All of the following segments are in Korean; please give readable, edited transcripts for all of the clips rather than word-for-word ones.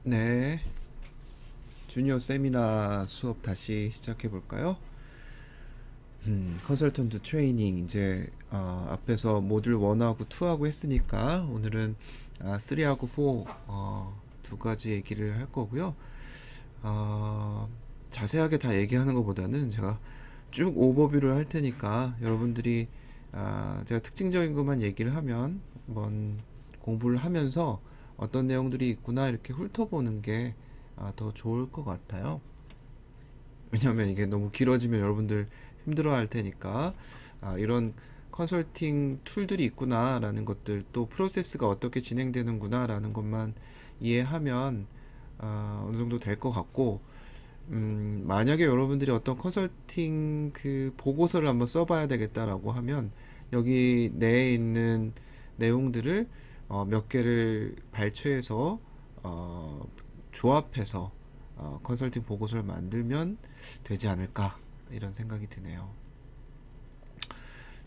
네, 주니어 세미나 수업 다시 시작해 볼까요? 컨설턴트 트레이닝 이제 앞에서 모듈 1하고 2하고 했으니까 오늘은 3하고 4 두 가지 얘기를 할 거고요. 자세하게 다 얘기하는 것보다는 제가 쭉 오버뷰를 할 테니까 여러분들이 제가 특징적인 것만 얘기를 하면 한번 공부를 하면서 어떤 내용들이 있구나 이렇게 훑어보는 게 더 좋을 것 같아요. 왜냐면 이게 너무 길어지면 여러분들 힘들어 할 테니까 이런 컨설팅 툴들이 있구나라는 것들, 또 프로세스가 어떻게 진행되는구나라는 것만 이해하면 어느 정도 될 것 같고, 만약에 여러분들이 어떤 컨설팅 그 보고서를 한번 써봐야 되겠다라고 하면 여기 내에 있는 내용들을 몇 개를 발췌해서 조합해서 컨설팅 보고서를 만들면 되지 않을까 이런 생각이 드네요.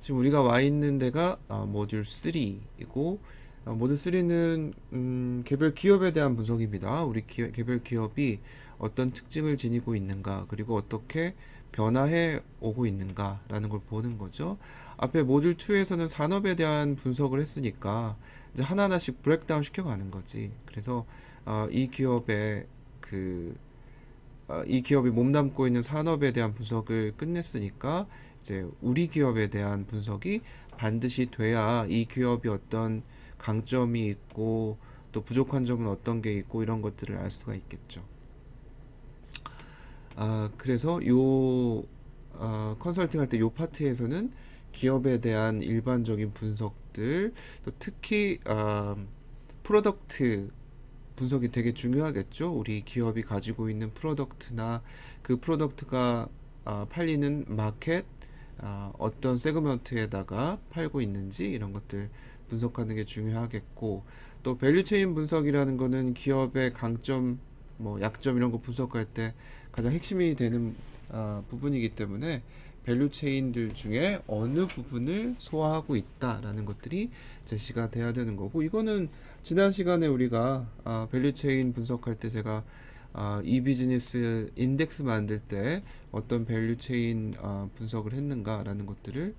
지금 우리가 와 있는 데가 모듈 3이고 모듈 3는 개별 기업에 대한 분석입니다. 우리 개별 기업이 어떤 특징을 지니고 있는가, 그리고 어떻게 변화해 오고 있는가라는 걸 보는 거죠. 앞에 모듈 2에서는 산업에 대한 분석을 했으니까 이제 하나하나씩 브렉다운 시켜가는 거지. 그래서 이 기업의 이 기업이 몸담고 있는 산업에 대한 분석을 끝냈으니까 이제 우리 기업에 대한 분석이 반드시 돼야 이 기업이 어떤 강점이 있고 또 부족한 점은 어떤 게 있고 이런 것들을 알 수가 있겠죠. 그래서 컨설팅 할 때 요 파트에서는 기업에 대한 일반적인 분석들, 또 특히 프로덕트 분석이 되게 중요하겠죠. 우리 기업이 가지고 있는 프로덕트나 그 프로덕트가 팔리는 마켓, 어떤 세그먼트에다가 팔고 있는지 이런 것들 분석하는 게 중요하겠고, 또 밸류체인 분석이라는 거는 기업의 강점, 뭐 약점 이런 거 분석할 때 가장 핵심이 되는 부분이기 때문에 밸류체인들 중에 어느 부분을 소화하고 있다라는 것들이 제시가 돼야 되는 거고, 이거는 지난 시간에 우리가 밸류체인 분석할 때 제가 이 비즈니스 인덱스 만들 때 어떤 밸류체인 분석을 했는가라는 것들을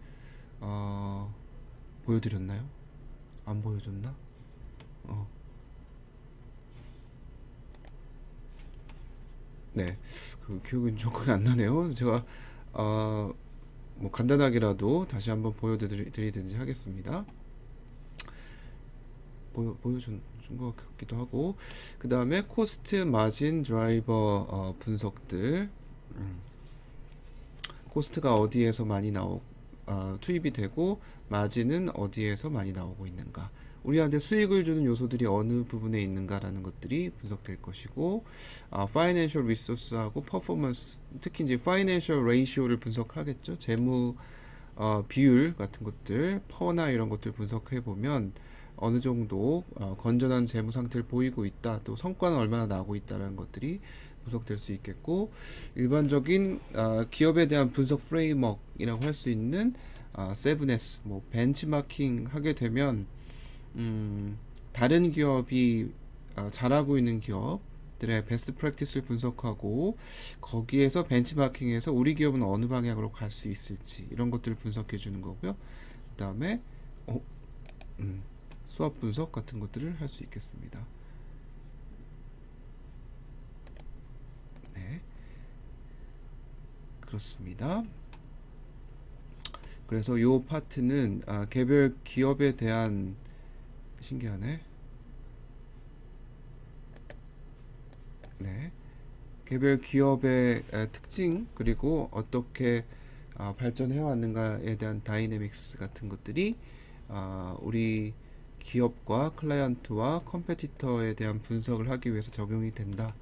보여드렸나요? 안 보여줬나? 어, 네, 그 기억이 조금 안 나네요. 제가 어, 뭐 간단하게라도 다시 한번 보여드리든지 하겠습니다. 보여준 것 같기도 하고, 그 다음에 코스트 마진 드라이버 분석들, 코스트가 어디에서 많이 투입이 되고 마진은 어디에서 많이 나오고 있는가, 우리한테 수익을 주는 요소들이 어느 부분에 있는가라는 것들이 분석될 것이고, 파이낸셜 리소스하고 퍼포먼스, 특히 이제 파이낸셜 레이시오를 분석하겠죠. 재무 비율 같은 것들, 퍼나 이런 것들 분석해 보면 어느 정도 건전한 재무 상태를 보이고 있다, 또 성과는 얼마나 나고 있다는 것들이 분석될 수 있겠고, 일반적인 기업에 대한 분석 프레임워크이라고 할 수 있는 7S, 뭐 벤치마킹 하게 되면 다른 기업이 잘하고 있는 기업들의 베스트 프랙티스를 분석하고 거기에서 벤치마킹해서 우리 기업은 어느 방향으로 갈 수 있을지 이런 것들을 분석해 주는 거고요. 그 다음에 수업 분석 같은 것들을 할 수 있겠습니다. 네, 그렇습니다. 그래서 요 파트는 개별 기업에 대한, 신기하네. 네, 개별 기업의 특징, 그리고 어떻게 발전해 왔는가에 대한 다이내믹스 같은 것들이 우리 기업과 클라이언트와 컴페티터에 대한 분석을 하기 위해서 적용이 된다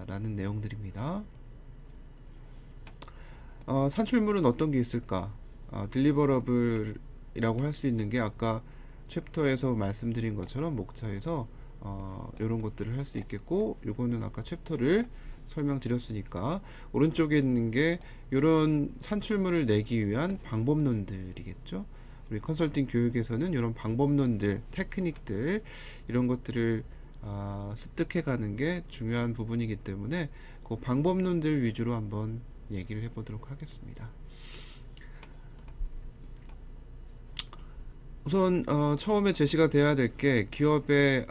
라는 내용들입니다. 산출물은 어떤 게 있을까? 딜리버러블이라고 할 수 있는 게 아까 챕터에서 말씀드린 것처럼 목차에서 이런 것들을 할 수 있겠고, 요거는 아까 챕터를 설명드렸으니까 오른쪽에 있는 게 이런 산출물을 내기 위한 방법론들이겠죠. 우리 컨설팅 교육에서는 이런 방법론들, 테크닉들 이런 것들을 습득해 가는 게 중요한 부분이기 때문에 그 방법론들 위주로 한번 얘기를 해보도록 하겠습니다. 우선 처음에 제시가 돼야 될 게 기업의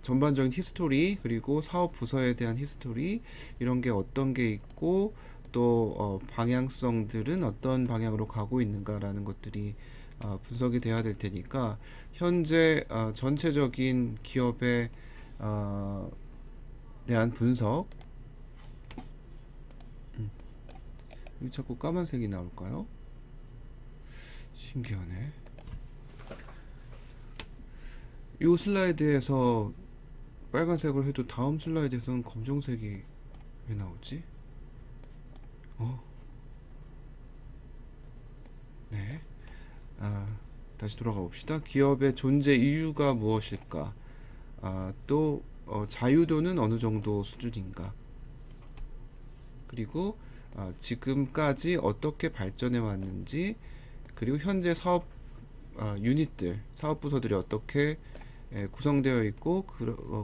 전반적인 히스토리, 그리고 사업 부서에 대한 히스토리, 이런 게 어떤 게 있고 또 방향성들은 어떤 방향으로 가고 있는가라는 것들이 분석이 돼야 될 테니까, 현재 전체적인 기업에 대한 분석. 왜 자꾸 까만색이 나올까요? 신기하네. 이 슬라이드에서 빨간색으로 해도 다음 슬라이드에서는 검정색이 왜 나오지? 네. 다시 돌아가 봅시다. 기업의 존재 이유가 무엇일까? 또 자유도는 어느 정도 수준인가? 그리고 지금까지 어떻게 발전해 왔는지, 그리고 현재 사업 유닛들, 사업 부서들이 어떻게 구성되어 있고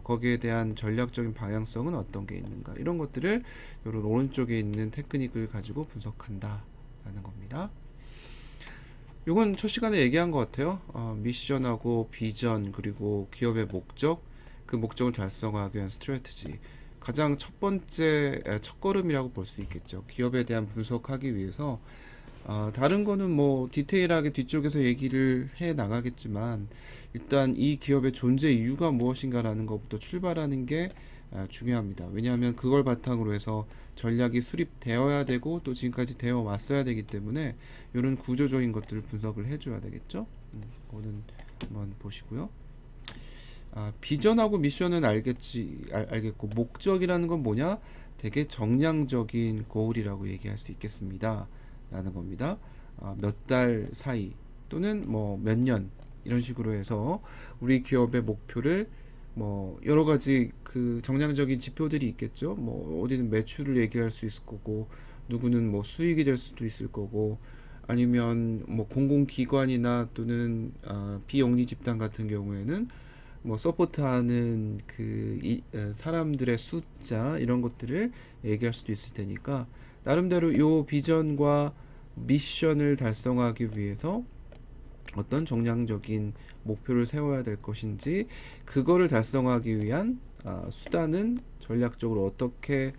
거기에 대한 전략적인 방향성은 어떤 게 있는가, 이런 것들을 이런 오른쪽에 있는 테크닉을 가지고 분석한다 라는 겁니다. 이건 첫 시간에 얘기한 것 같아요. 미션하고 비전, 그리고 기업의 목적, 그 목적을 달성하기 위한 스트래티지, 가장 첫 번째 첫걸음이라고 볼 수 있겠죠. 기업에 대한 분석하기 위해서 다른 거는 뭐 디테일하게 뒤쪽에서 얘기를 해 나가겠지만, 일단 이 기업의 존재 이유가 무엇인가라는 것부터 출발하는 게 중요합니다. 왜냐하면 그걸 바탕으로 해서 전략이 수립되어야 되고 또 지금까지 되어 왔어야 되기 때문에 이런 구조적인 것들을 분석을 해줘야 되겠죠. 그거는 한번 보시고요. 비전하고 미션은 알겠고, 목적이라는 건 뭐냐? 되게 정량적인 고울이라고 얘기할 수 있겠습니다 라는 겁니다. 몇 달 사이 또는 뭐 몇 년, 이런 식으로 해서 우리 기업의 목표를, 뭐 여러 가지 그 정량적인 지표들이 있겠죠. 뭐 어디는 매출을 얘기할 수 있을 거고, 누구는 뭐 수익이 될 수도 있을 거고, 아니면 뭐 공공기관이나 또는 비영리 집단 같은 경우에는 뭐 서포트하는 사람들의 숫자, 이런 것들을 얘기할 수도 있을 테니까, 나름대로 요 비전과 미션을 달성하기 위해서 어떤 정량적인 목표를 세워야 될 것인지, 그거를 달성하기 위한 수단은 전략적으로 어떻게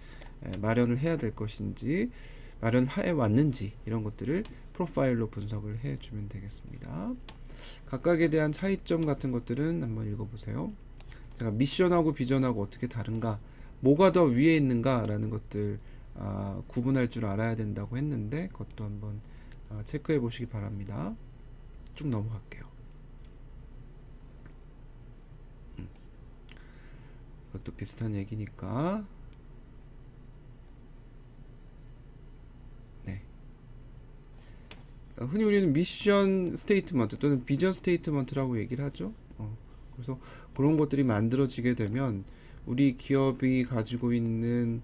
마련을 해야 될 것인지, 마련해 왔는지, 이런 것들을 프로파일로 분석을 해주면 되겠습니다. 각각에 대한 차이점 같은 것들은 한번 읽어보세요. 제가 미션하고 비전하고 어떻게 다른가, 뭐가 더 위에 있는가 라는 것들 구분할 줄 알아야 된다고 했는데, 그것도 한번 체크해 보시기 바랍니다. 쭉 넘어갈게요. 이것도 비슷한 얘기니까. 네. 흔히 우리는 미션 스테이트먼트 또는 비전 스테이트먼트라고 얘기를 하죠. 그래서 그런 것들이 만들어지게 되면 우리 기업이 가지고 있는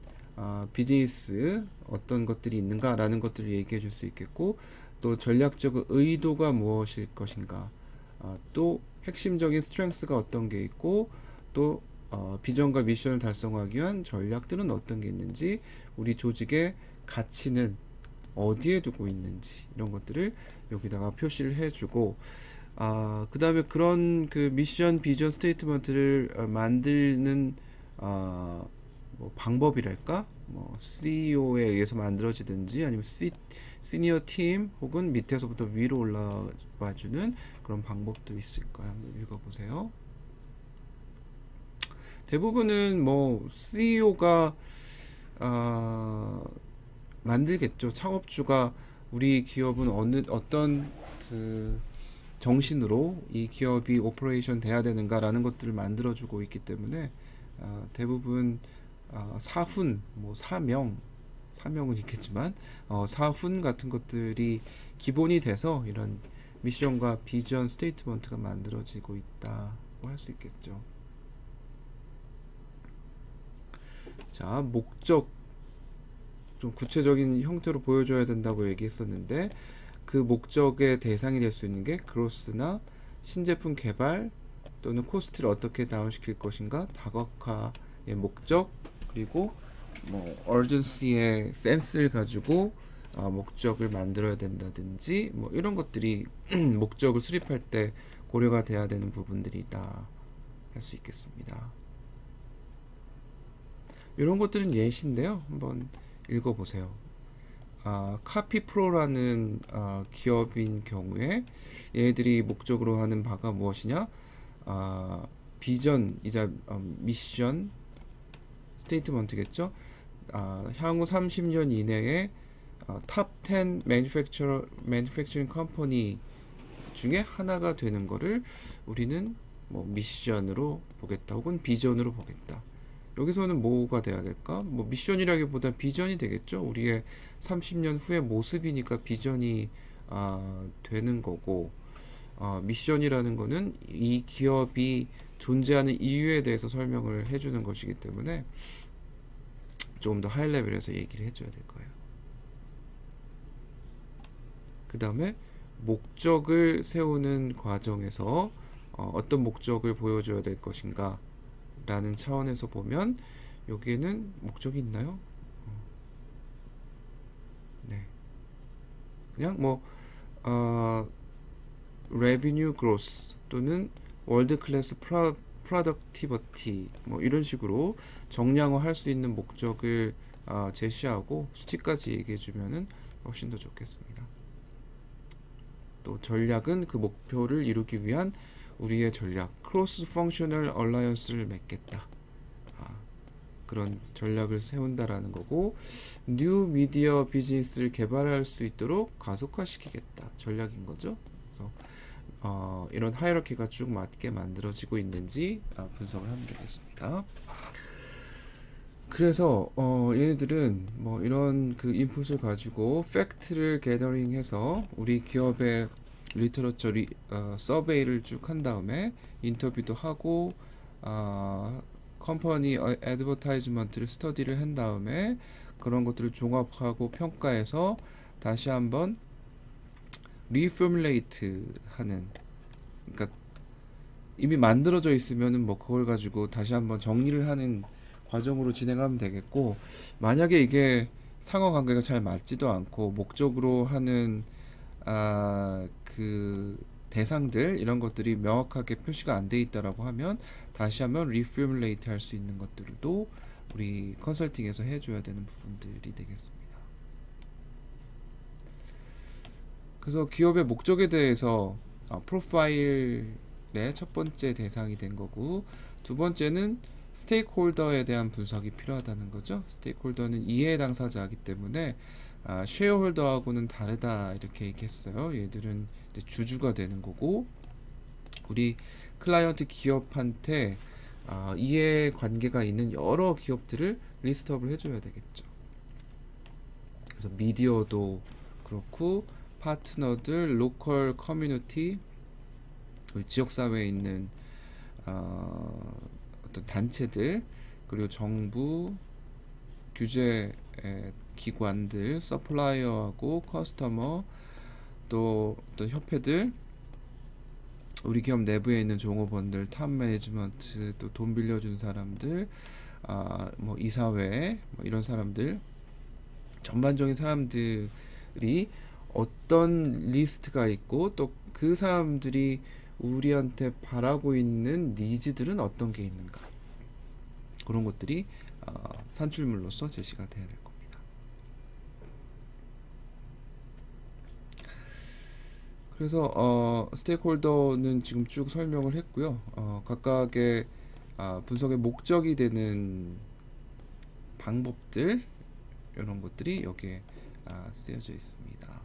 비즈니스 어떤 것들이 있는가 라는 것들을 얘기해 줄 수 있겠고, 또 전략적 의도가 무엇일 것인가, 또 핵심적인 스트렝스가 어떤 게 있고, 또 비전과 미션을 달성하기 위한 전략들은 어떤 게 있는지, 우리 조직의 가치는 어디에 두고 있는지, 이런 것들을 여기다가 표시를 해주고, 그 다음에 그런 그 미션 비전 스테이트먼트를 만드는 뭐 방법이랄까, 뭐 CEO에 의해서 만들어지든지, 아니면 시니어 팀 혹은 밑에서부터 위로 올라와주는 그런 방법도 있을 거야. 한번 읽어보세요. 대부분은 뭐 CEO가 만들겠죠. 창업주가 우리 기업은 어떤 그 정신으로 이 기업이 오퍼레이션 돼야 되는가라는 것들을 만들어주고 있기 때문에 대부분 사훈, 뭐 사명은 있겠지만 사훈 같은 것들이 기본이 돼서 이런 미션과 비전 스테이트먼트가 만들어지고 있다고 할 수 있겠죠. 자, 목적 좀 구체적인 형태로 보여줘야 된다고 얘기했었는데, 그 목적의 대상이 될 수 있는 게 그로스나 신제품 개발, 또는 코스트를 어떻게 다운시킬 것인가, 다각화의 목적, 그리고 뭐 urgency의 센스를 가지고 목적을 만들어야 된다든지 뭐 이런 것들이 목적을 수립할 때 고려가 돼야 되는 부분들이다 할 수 있겠습니다. 이런 것들은 예시인데요. 한번 읽어보세요. 카피프로라는 기업인 경우에 얘들이 목적으로 하는 바가 무엇이냐? 비전이자 미션 스테이트먼트겠죠. 향후 30년 이내에 탑 10 매니팩처링 컴퍼니 중에 하나가 되는 거를 우리는 뭐 미션으로 보겠다 혹은 비전으로 보겠다. 여기서는 뭐가 돼야 될까? 뭐 미션이라기보다 비전이 되겠죠. 우리의 30년 후의 모습이니까 비전이 되는 거고, 미션이라는 거는 이 기업이 존재하는 이유에 대해서 설명을 해주는 것이기 때문에 조금 더 하이 레벨에서 얘기를 해줘야 될 거예요. 그 다음에 목적을 세우는 과정에서 어떤 목적을 보여줘야 될 것인가 라는 차원에서 보면 여기에는 목적이 있나요? 네. 그냥 뭐 revenue growth 또는 world class productivity 뭐 이런 식으로 정량화할 수 있는 목적을 제시하고 수치까지 얘기해 주면은 훨씬 더 좋겠습니다. 또 전략은 그 목표를 이루기 위한 우리의 전략, 크로스 펑셔널 얼라이언스를 맺겠다. 그런 전략을 세운다라는 거고, 뉴 미디어 비즈니스를 개발할 수 있도록 가속화시키겠다. 전략인 거죠. 그래서 이런 하이어러키가 쭉 맞게 만들어지고 있는지 분석을 하면 되겠습니다. 그래서 얘네들은 뭐 이런 그 인풋을 가지고 팩트를 게더링해서 우리 기업의 리터러처 서베이를 쭉 한 다음에 인터뷰도 하고 컴퍼니 애드버타이즈먼트를 스터디를 한 다음에 그런 것들을 종합하고 평가해서 다시 한번 리포뮬레이트 하는, 그러니까 이미 만들어져 있으면은 뭐 그걸 가지고 다시 한번 정리를 하는 과정으로 진행하면 되겠고, 만약에 이게 상호관계가 잘 맞지도 않고 목적으로 하는 그 대상들 이런 것들이 명확하게 표시가 안 돼 있다라고 하면 다시 한번 리포뮬레이트 할 수 있는 것들도 우리 컨설팅에서 해줘야 되는 부분들이 되겠습니다. 그래서 기업의 목적에 대해서 프로파일의 첫 번째 대상이 된 거고, 두 번째는 스테이크홀더에 대한 분석이 필요하다는 거죠. 스테이크홀더는 이해 당사자이기 때문에 쉐어홀더하고는 다르다 이렇게 얘기했어요. 얘들은 이제 주주가 되는 거고, 우리 클라이언트 기업한테 이해 관계가 있는 여러 기업들을 리스트업을 해줘야 되겠죠. 그래서 미디어도 그렇고 파트너들, 로컬 커뮤니티, 우리 지역사회에 있는 어떤 단체들, 그리고 정부, 규제 기관들, 서플라이어하고 커스터머, 또 협회들, 우리 기업 내부에 있는 종업원들, 탑 매니지먼트, 또 돈 빌려준 사람들, 뭐 이사회, 뭐 이런 사람들, 전반적인 사람들이 어떤 리스트가 있고 또 그 사람들이 우리한테 바라고 있는 니즈들은 어떤 게 있는가, 그런 것들이 산출물로서 제시가 돼야 될 겁니다. 그래서 스테이크홀더는 지금 쭉 설명을 했고요. 각각의 분석의 목적이 되는 방법들, 이런 것들이 여기에 쓰여져 있습니다.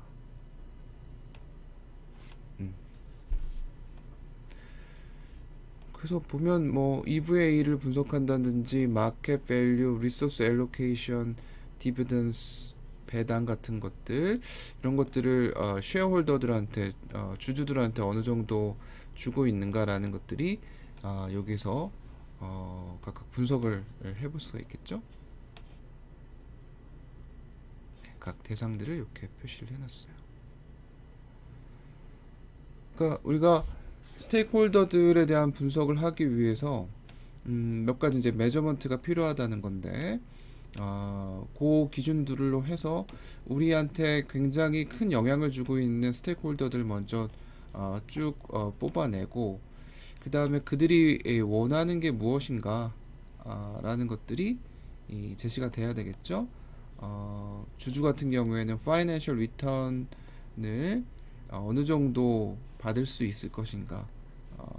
그래서 보면 뭐 EVA를 분석한다든지 마켓 밸류, 리소스 엘로케이션, 디비던스 배당 같은 것들, 이런 것들을 쉐어홀더들한테, 주주들한테 어느 정도 주고 있는가라는 것들이 여기서 각각 분석을 해볼 수가 있겠죠. 각 대상들을 이렇게 표시를 해놨어요. 그러니까 우리가 스테이크홀더들에 대한 분석을 하기 위해서 몇 가지 이제 매저먼트가 필요하다는 건데, 그 기준들로 해서 우리한테 굉장히 큰 영향을 주고 있는 스테이크홀더들 먼저 쭉 뽑아내고, 그 다음에 그들이 원하는 게 무엇인가 라는 것들이 제시가 돼야 되겠죠. 주주 같은 경우에는 파이낸셜 리턴을 어느 정도 받을 수 있을 것인가,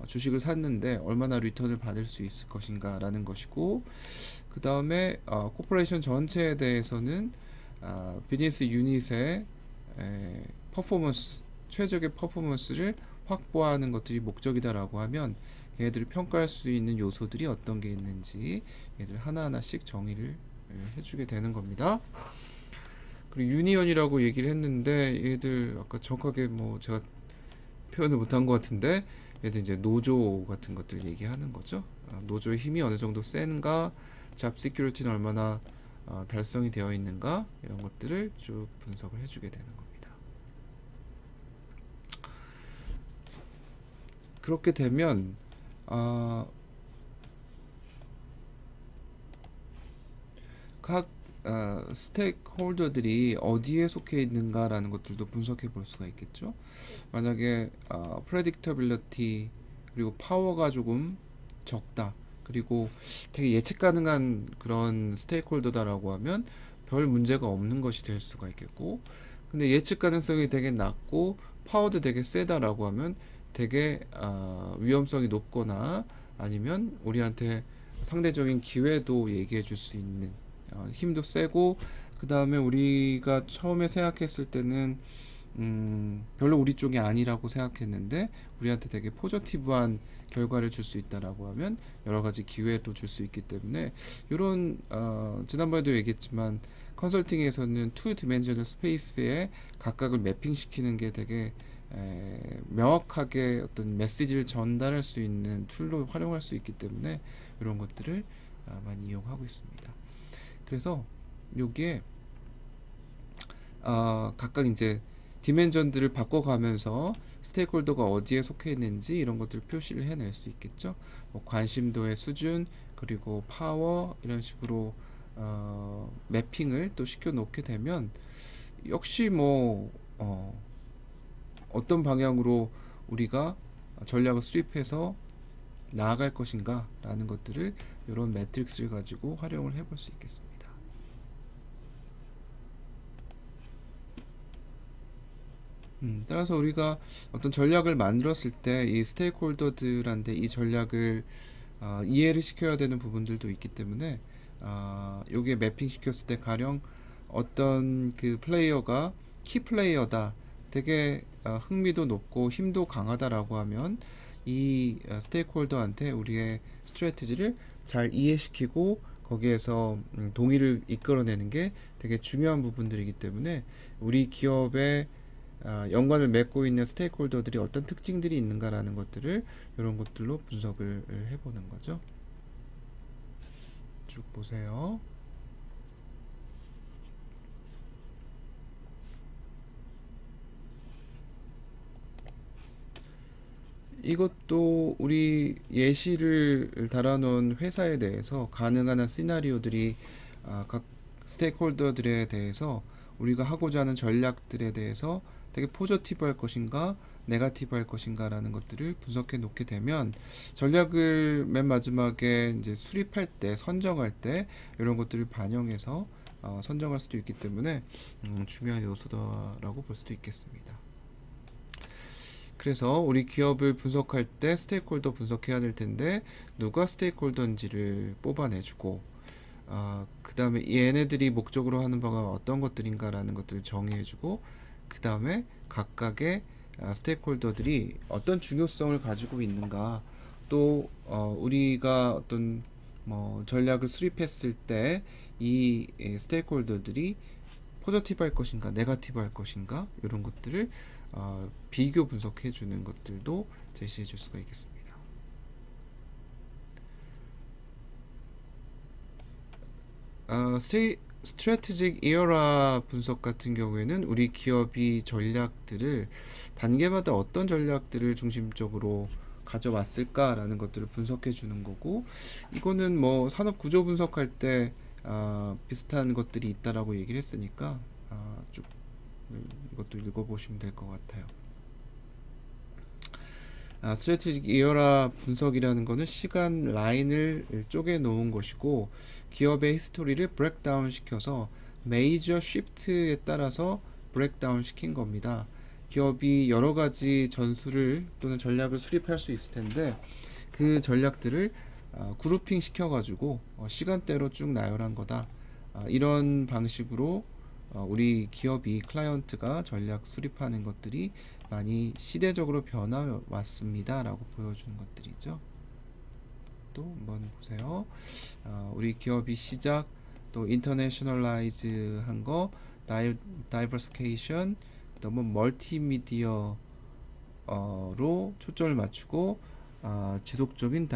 주식을 샀는데 얼마나 리턴을 받을 수 있을 것인가 라는 것이고, 그 다음에 코퍼레이션 전체에 대해서는 비즈니스 유닛의 퍼포먼스, 최적의 퍼포먼스를 확보하는 것들이 목적이다라고 하면, 얘들을 평가할 수 있는 요소들이 어떤 게 있는지 얘들 하나하나씩 정의를 해주게 되는 겁니다. 그리고 유니언이라고 얘기를 했는데, 얘들 아까 정확하게 뭐 제가 표현을 못한 것 같은데, 얘들 이제 노조 같은 것들 얘기하는 거죠. 노조의 힘이 어느 정도 센가, 잡 시큐리티는 얼마나 달성이 되어 있는가, 이런 것들을 쭉 분석을 해주게 되는 겁니다. 그렇게 되면 각 스테이크홀더들이 어디에 속해 있는가라는 것들도 분석해 볼 수가 있겠죠. 만약에 프레딕터빌리티 그리고 파워가 조금 적다, 그리고 되게 예측 가능한 그런 스테이크홀더다라고 하면 별 문제가 없는 것이 될 수가 있겠고, 근데 예측 가능성이 되게 낮고 파워도 되게 세다라고 하면 되게 위험성이 높거나, 아니면 우리한테 상대적인 기회도 얘기해 줄 수 있는, 힘도 세고, 그 다음에 우리가 처음에 생각했을 때는 별로 우리 쪽이 아니라고 생각했는데 우리한테 되게 포저티브한 결과를 줄 수 있다라고 하면 여러 가지 기회도 줄 수 있기 때문에, 이런 지난번에도 얘기했지만 컨설팅에서는 투 디멘셔널 스페이스에 각각을 매핑시키는 게 되게 명확하게 어떤 메시지를 전달할 수 있는 툴로 활용할 수 있기 때문에 이런 것들을 많이 이용하고 있습니다. 그래서 여기에 각각 이제 디멘전들을 바꿔가면서 스테이크홀더가 어디에 속해 있는지 이런 것들을 표시를 해낼 수 있겠죠. 뭐 관심도의 수준, 그리고 파워, 이런 식으로 매핑을 또 시켜 놓게 되면, 역시 뭐 어떤 방향으로 우리가 전략을 수립해서 나아갈 것인가 라는 것들을 이런 매트릭스를 가지고 활용을 해볼 수 있겠습니다. 따라서 우리가 어떤 전략을 만들었을 때 이 스테이크홀더들한테 이 전략을 이해를 시켜야 되는 부분들도 있기 때문에, 여기에 매핑 시켰을 때 가령 어떤 그 플레이어가 키 플레이어다, 되게 흥미도 높고 힘도 강하다라고 하면 이 스테이크홀더한테 우리의 스트래티지를 잘 이해시키고 거기에서 동의를 이끌어내는 게 되게 중요한 부분들이기 때문에, 우리 기업의 연관을 맺고 있는 스테이크홀더들이 어떤 특징들이 있는가라는 것들을 이런 것들로 분석을 해보는 거죠. 쭉 보세요. 이것도 우리 예시를 달아놓은 회사에 대해서 가능한 시나리오들이 각 스테이크홀더들에 대해서 우리가 하고자 하는 전략들에 대해서 되게 포저티브 할 것인가 네가티브 할 것인가 라는 것들을 분석해 놓게 되면, 전략을 맨 마지막에 이제 수립할 때, 선정할 때 이런 것들을 반영해서 선정할 수도 있기 때문에 중요한 요소다라고 볼 수도 있겠습니다. 그래서 우리 기업을 분석할 때 스테이크홀더 분석해야 될 텐데, 누가 스테이크홀더인지를 뽑아내주고, 그 다음에 얘네들이 목적으로 하는 바가 어떤 것들인가 라는 것들을 정의해주고, 그 다음에 각각의 스테이크홀더들이 어떤 중요성을 가지고 있는가, 또 우리가 어떤 뭐 전략을 수립했을 때 이 스테이크홀더들이 포저티브 할 것인가 네가티브 할 것인가, 이런 것들을 비교 분석해 주는 것들도 제시해 줄 수가 있겠습니다. 스트래티직 이어라 분석 같은 경우에는 우리 기업이 전략들을 단계마다 어떤 전략들을 중심적으로 가져왔을까라는 것들을 분석해 주는 거고, 이거는 뭐 산업 구조 분석할 때 비슷한 것들이 있다라고 얘기를 했으니까 쭉 이것도 읽어보시면 될 것 같아요. 스트래티직 이어라 분석이라는 것은 시간 라인을 쪼개 놓은 것이고, 기업의 히스토리를 브레이크다운 시켜서 메이저 쉬프트에 따라서 브레이크다운 시킨 겁니다. 기업이 여러 가지 전술을 또는 전략을 수립할 수 있을 텐데, 그 전략들을 그룹핑 시켜가지고 시간대로 쭉 나열한 거다. 이런 방식으로 우리 기업이 클라이언트가 전략 수립하는 것들이 많이 시대적으로 변화왔습니다 라고 보여주는 것들이죠. 또 한번 보세요. 우리 기업이 시작, 또 인터내셔널라이즈 한 거, 다이버시피케이션, 또 뭐 멀티미디어로 초점을 맞추고 지속적인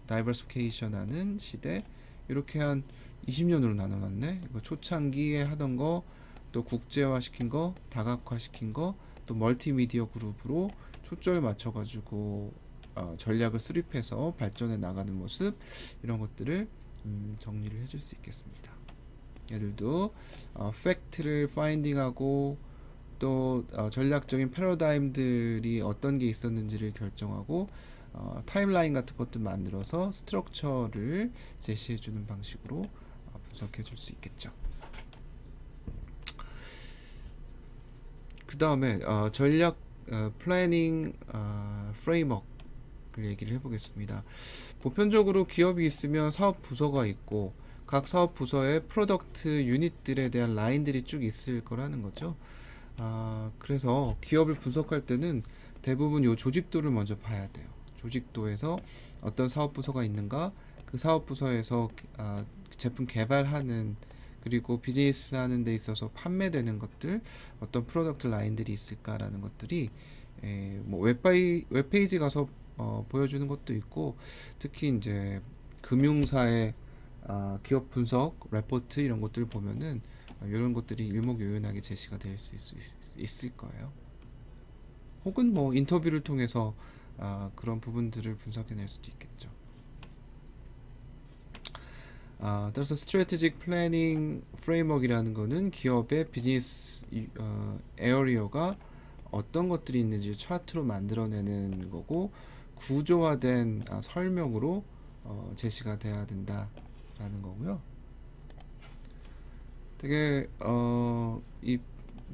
다이버시피케이션 하는 시대, 이렇게 한 20년으로 나눠놨네. 이거 초창기에 하던 거, 또 국제화 시킨 거, 다각화 시킨 거, 또 멀티미디어 그룹으로 초점을 맞춰가지고 전략을 수립해서 발전해 나가는 모습, 이런 것들을 정리를 해줄 수 있겠습니다. 얘들도 팩트를 파인딩하고, 또 전략적인 패러다임들이 어떤 게 있었는지를 결정하고, 타임라인 같은 것도 만들어서 스트럭처를 제시해주는 방식으로 분석해 줄 수 있겠죠. 그 다음에 전략 플래닝 프레임워크를 얘기를 해보겠습니다. 보편적으로 기업이 있으면 사업 부서가 있고, 각 사업 부서의 프로덕트 유닛들에 대한 라인들이 쭉 있을 거라는 거죠. 그래서 기업을 분석할 때는 대부분 요 조직도를 먼저 봐야 돼요. 조직도에서 어떤 사업 부서가 있는가, 그 사업 부서에서 제품 개발하는, 그리고 비즈니스 하는 데 있어서 판매되는 것들, 어떤 프로덕트 라인들이 있을까라는 것들이 뭐 웹페이지 가서 보여주는 것도 있고, 특히 이제 금융사의 기업 분석 레포트 이런 것들을 보면은 이런 것들이 일목요연하게 제시가 될 수 있을 거예요. 혹은 뭐 인터뷰를 통해서 그런 부분들을 분석해낼 수도 있겠죠. 따라서 스트래티직 플래닝 프레임워크이라는 거는 기업의 비즈니스 에어리어가 어떤 것들이 있는지 차트로 만들어내는 거고, 구조화된 설명으로 제시가 돼야 된다라는 거고요. 되게 이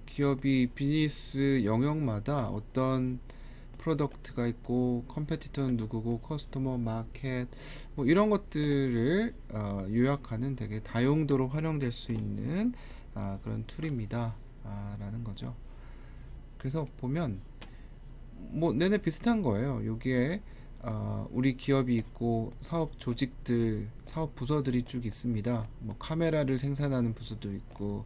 기업이 비즈니스 영역마다 어떤 프로덕트가 있고, 컴페티터는 누구고, 커스터머 마켓, 뭐 이런 것들을 요약하는 되게 다용도로 활용될 수 있는 그런 툴입니다 라는 거죠. 그래서 보면 뭐 내내 비슷한 거예요. 여기에 우리 기업이 있고, 사업 조직들, 사업 부서들이 쭉 있습니다. 뭐 카메라를 생산하는 부서도 있고,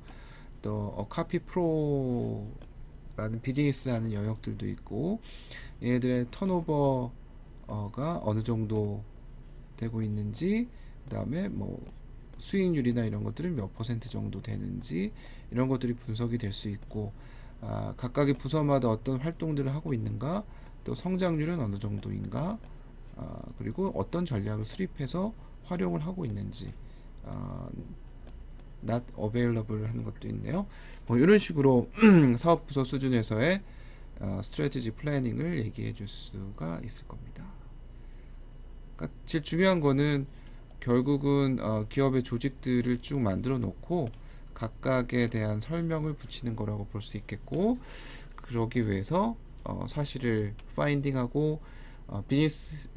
또 카피 프로라는 비즈니스 하는 영역들도 있고, 얘네들의 턴오버가 어느 정도 되고 있는지, 그 다음에 뭐 수익률이나 이런 것들은 몇 % 정도 되는지, 이런 것들이 분석이 될 수 있고, 각각의 부서마다 어떤 활동들을 하고 있는가, 또 성장률은 어느 정도인가, 그리고 어떤 전략을 수립해서 활용을 하고 있는지, not available 하는 것도 있네요. 뭐 이런 식으로 사업 부서 수준에서의 스트래티지 플래닝을 얘기해 줄 수가 있을 겁니다. 그러니까 제일 중요한 거는 결국은 기업의 조직들을 쭉 만들어 놓고 각각에 대한 설명을 붙이는 거라고 볼 수 있겠고, 그러기 위해서 사실을 파인딩하고 비즈니스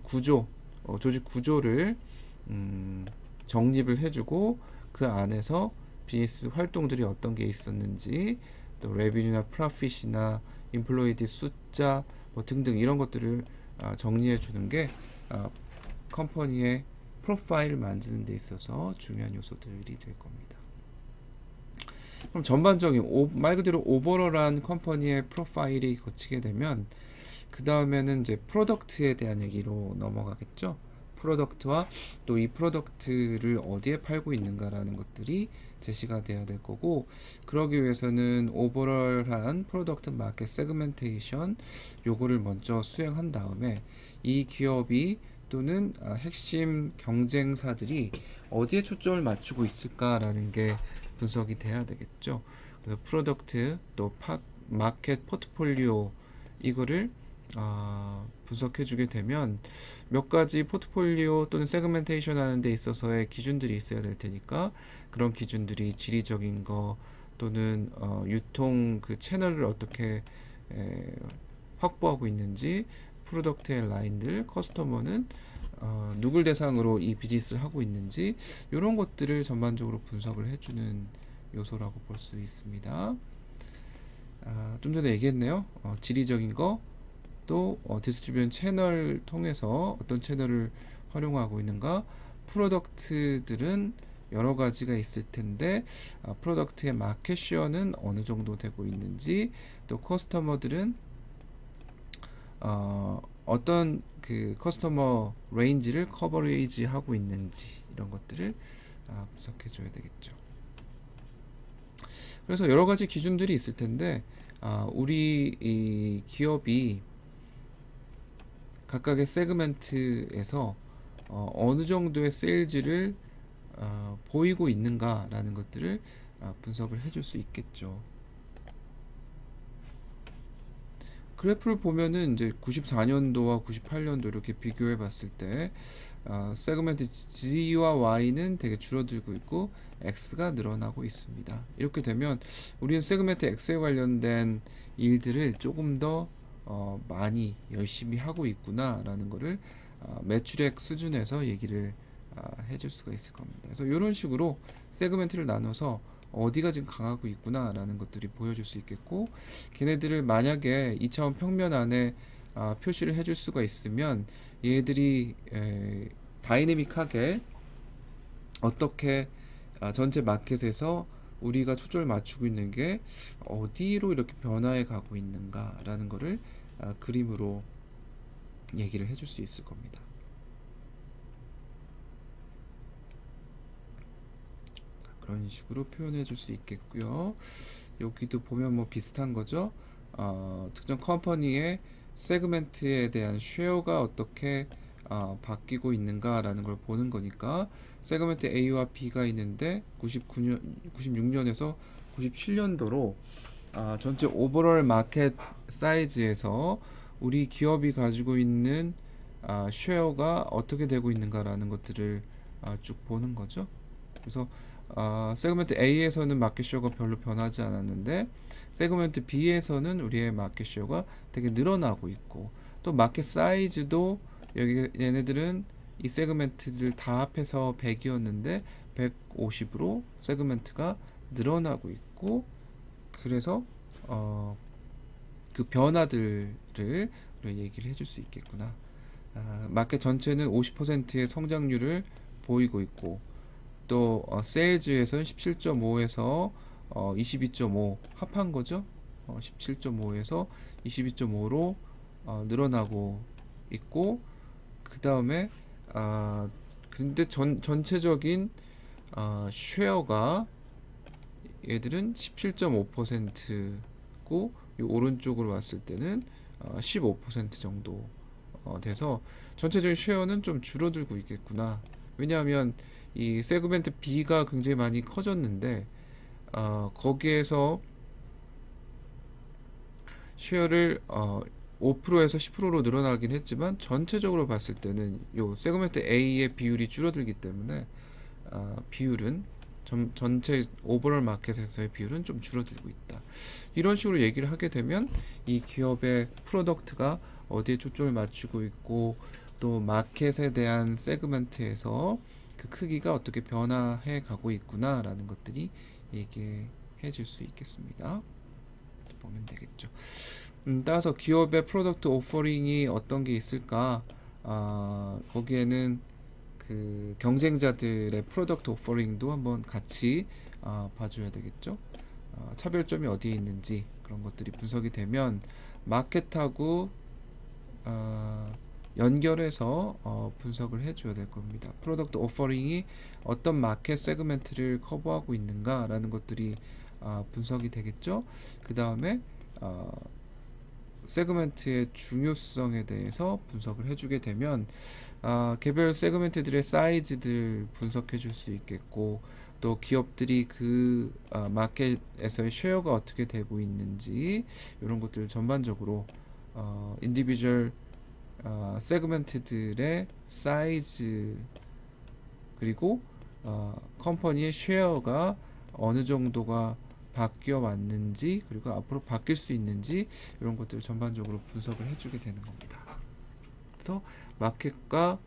구조, 조직 구조를 정립을 해주고, 그 안에서 비즈니스 활동들이 어떤 게 있었는지, 또 레비뉴나 프로핏이나 임플로이드 숫자 뭐 등등 이런 것들을 정리해 주는 게 컴퍼니의 프로파일을 만드는 데 있어서 중요한 요소들이 될 겁니다. 그럼 전반적인 말 그대로 오버럴한 컴퍼니의 프로파일이 거치게 되면, 그 다음에는 이제 프로덕트에 대한 얘기로 넘어가겠죠. 프로덕트와 또 이 프로덕트를 어디에 팔고 있는가라는 것들이 제시가 돼야 될 거고, 그러기 위해서는 오버럴한 프로덕트 마켓 세그멘테이션 요거를 먼저 수행한 다음에, 이 기업이 또는 핵심 경쟁사들이 어디에 초점을 맞추고 있을까라는 게 분석이 돼야 되겠죠. 그래서 프로덕트 또 마켓 포트폴리오 이거를 분석해 주게 되면 몇 가지 포트폴리오 또는 세그멘테이션 하는 데 있어서의 기준들이 있어야 될 테니까 그런 기준들이 지리적인 거 또는 유통 그 채널을 어떻게 확보하고 있는지, 프로덕트의 라인들, 커스터머는 누굴 대상으로 이 비즈니스를 하고 있는지, 이런 것들을 전반적으로 분석을 해주는 요소라고 볼 수 있습니다. 좀 전에 얘기했네요. 지리적인 거, 또 디스트리뷰션 채널 통해서 어떤 채널을 활용하고 있는가, 프로덕트들은 여러 가지가 있을 텐데 프로덕트의 마켓 쉐어는 어느 정도 되고 있는지, 또 커스터머들은 어떤 그 커스터머 레인지를 커버리지 하고 있는지, 이런 것들을 분석해 줘야 되겠죠. 그래서 여러 가지 기준들이 있을 텐데 우리 이 기업이 각각의 세그멘트에서 어느 정도의 세일즈를 보이고 있는가라는 것들을 분석을 해줄 수 있겠죠. 그래프를 보면은 이제 94년도와 98년도 이렇게 비교해 봤을 때 세그멘트 G와 Y는 되게 줄어들고 있고 X가 늘어나고 있습니다. 이렇게 되면 우리는 세그멘트 X에 관련된 일들을 조금 더 많이 열심히 하고 있구나 라는 거를 매출액 수준에서 얘기를 해줄 수가 있을 겁니다. 그래서 이런 식으로 세그멘트를 나눠서 어디가 지금 강하고 있구나 라는 것들이 보여줄 수 있겠고, 걔네들을 만약에 2차원 평면 안에 표시를 해줄 수가 있으면 얘들이 다이내믹하게 어떻게 전체 마켓에서 우리가 초점을 맞추고 있는 게 어디로 이렇게 변화해 가고 있는가 라는 거를 그림으로 얘기를 해줄 수 있을 겁니다. 그런 식으로 표현해 줄 수 있겠고요. 여기도 보면 뭐 비슷한 거죠. 특정 컴퍼니의 세그멘트에 대한 쉐어가 어떻게 바뀌고 있는가 라는 걸 보는 거니까, 세그멘트 A와 B가 있는데 96년에서 97년도로 전체 오버롤 마켓 사이즈에서 우리 기업이 가지고 있는 쉐어가 어떻게 되고 있는가 라는 것들을 쭉 보는 거죠. 그래서 세그멘트 A에서는 마켓 쉐어가 별로 변하지 않았는데 세그멘트 B에서는 우리의 마켓 쉐어가 되게 늘어나고 있고, 또 마켓 사이즈도 여기 얘네들은 이 세그멘트들 다 합해서 100이었는데 150으로 세그멘트가 늘어나고 있고, 그래서 그 변화들을 우리가 얘기를 해줄 수 있겠구나. 마켓 전체는 50%의 성장률을 보이고 있고, 또 세일즈에서는 17.5에서 22.5 합한 거죠. 17.5에서 22.5로 늘어나고 있고, 그 다음에 근데 전체적인 쉐어가 얘들은 17.5%고 이 오른쪽으로 왔을 때는 15% 정도 돼서 전체적인 쉐어는 좀 줄어들고 있겠구나. 왜냐하면 이 세그멘트 B가 굉장히 많이 커졌는데 거기에서 쉐어를 5%에서 10%로 늘어나긴 했지만 전체적으로 봤을 때는 요 세그멘트 A의 비율이 줄어들기 때문에 비율은 전체 오버롤 마켓에서의 비율은 좀 줄어들고 있다. 이런 식으로 얘기를 하게 되면 이 기업의 프로덕트가 어디에 초점을 맞추고 있고, 또 마켓에 대한 세그멘트에서 그 크기가 어떻게 변화해 가고 있구나 라는 것들이 얘기해 줄 수 있겠습니다. 보면 되겠죠. 따라서 기업의 프로덕트 오퍼링이 어떤 게 있을까, 거기에는 그 경쟁자들의 프로덕트 오퍼링도 한번 같이 봐줘야 되겠죠. 차별점이 어디에 있는지 그런 것들이 분석이 되면 마켓하고 연결해서 분석을 해줘야 될 겁니다. 프로덕트 오퍼링이 어떤 마켓 세그멘트를 커버하고 있는가 라는 것들이 분석이 되겠죠. 그 다음에 세그먼트의 중요성에 대해서 분석을 해주게 되면 개별 세그먼트들의 사이즈들 분석해 줄 수 있겠고, 또 기업들이 그 마켓에서의 쉐어가 어떻게 되고 있는지 이런 것들 전반적으로 인디비주얼 세그먼트들의 사이즈, 그리고 컴퍼니의 쉐어가 어느 정도가 바뀌어 왔는지, 그리고 앞으로 바뀔 수 있는지 이런 것들을 전반적으로 분석을 해주게 되는 겁니다. 그래서 마켓과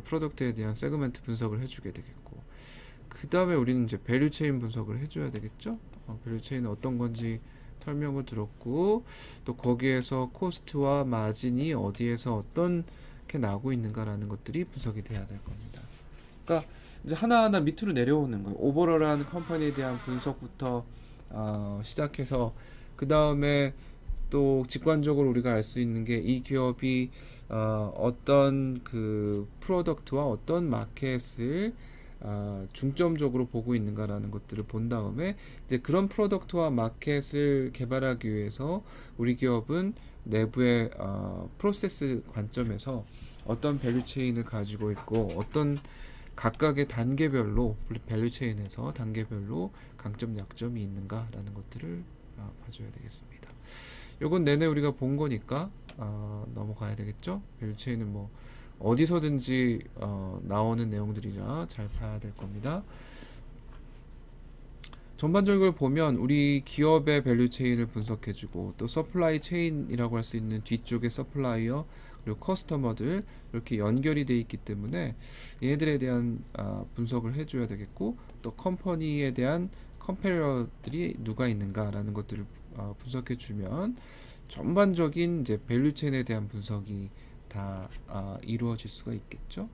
프로덕트에 대한 세그먼트 분석을 해주게 되겠고, 그 다음에 우리는 이제 밸류체인 분석을 해줘야 되겠죠. 밸류체인은 어떤 건지 설명을 들었고, 또 거기에서 코스트와 마진이 어디에서 어떻게 나오고 있는가라는 것들이 분석이 돼야 될 겁니다. 그러니까 이제 하나하나 밑으로 내려오는 거예요. 오버럴한 컴퍼니에 대한 분석부터 시작해서, 그 다음에 또 직관적으로 우리가 알 수 있는 게 이 기업이 어떤 그 프로덕트와 어떤 마켓을 중점적으로 보고 있는가라는 것들을 본 다음에, 이제 그런 프로덕트와 마켓을 개발하기 위해서 우리 기업은 내부의 프로세스 관점에서 어떤 밸류 체인을 가지고 있고, 어떤 각각의 단계별로 밸류 체인에서 단계별로 강점 약점이 있는가라는 것들을 봐줘야 되겠습니다. 요건 내내 우리가 본 거니까 넘어가야 되겠죠. 밸류 체인은 뭐 어디서든지 나오는 내용들이라 잘 봐야 될 겁니다. 전반적으로 보면 우리 기업의 밸류 체인을 분석해주고, 또 서플라이 체인이라고 할 수 있는 뒤쪽의 서플라이어, 그리고 커스터머들, 이렇게 연결이 돼 있기 때문에 얘네들에 대한 분석을 해줘야 되겠고, 또 컴퍼니에 대한 컴페러들이 누가 있는가라는 것들을 분석해주면 전반적인 이제 밸류 체인에 대한 분석이 다 이루어질 수가 있겠죠.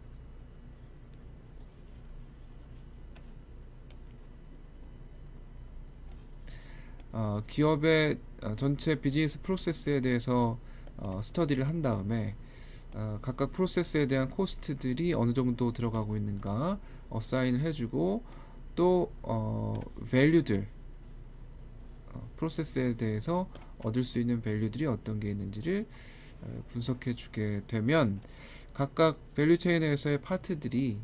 기업의 전체 비즈니스 프로세스에 대해서 스터디를 한 다음에 각각 프로세스에 대한 코스트들이 어느 정도 들어가고 있는가 어사인을 해주고, 또 밸류들, 프로세스에 대해서 얻을 수 있는 밸류들이 어떤 게 있는지를 분석해 주게 되면, 각각 밸류 체인에서의 파트들이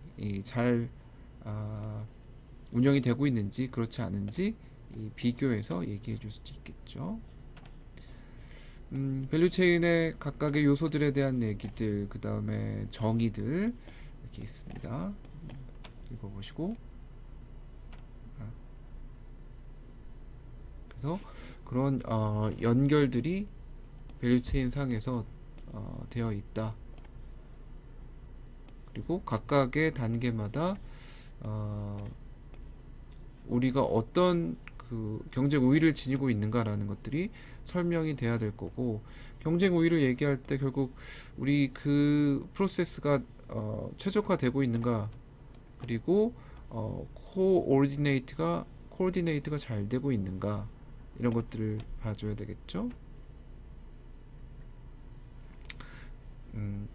잘 운영이 되고 있는지 그렇지 않은지 비교해서 얘기해 줄 수도 있겠죠. 밸류 체인의 각각의 요소들에 대한 얘기들, 그 다음에 정의들 이렇게 있습니다. 읽어보시고, 그래서 그런 연결들이 밸류 체인 상에서 되어 있다. 그리고 각각의 단계마다 우리가 어떤 그 경쟁 우위를 지니고 있는가라는 것들이 설명이 돼야 될 거고, 경쟁 우위를 얘기할 때 결국 우리 그 프로세스가 최적화되고 있는가, 그리고 코오디네이트가 잘 되고 있는가, 이런 것들을 봐줘야 되겠죠.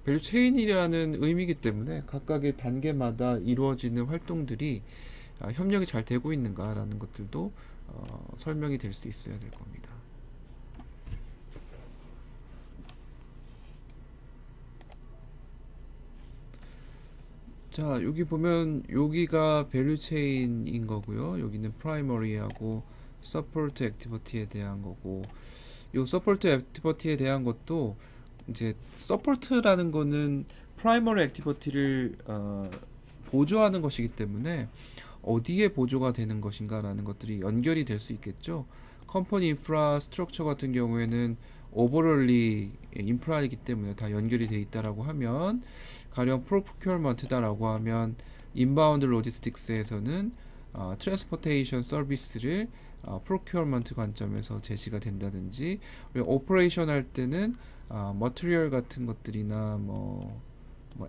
밸류 체인이라는 의미이기 때문에 각각의 단계마다 이루어지는 활동들이 협력이 잘 되고 있는가라는 것들도 설명이 될 수 있어야 될 겁니다. 자, 여기 보면 여기가 밸류 체인인 거고요. 여기는 프라이머리하고 서포트 액티비티에 대한 거고, 요 서포트 액티비티에 대한 것도 이제 서포트라는 거는 프라이머리 액티비티를 보조하는 것이기 때문에 어디에 보조가 되는 것인가 라는 것들이 연결이 될 수 있겠죠. 컴퍼니 인프라 스트럭처 같은 경우에는 오버럴리 인프라이기 때문에 다 연결이 되어 있다라고 하면, 가령 프로큐어먼트다라고 하면 인바운드 로지스틱스에서는 트랜스포테이션 서비스를 프로큐어먼트 관점에서 제시가 된다든지, 오퍼레이션 할 때는 머티리얼 같은 것들이나 뭐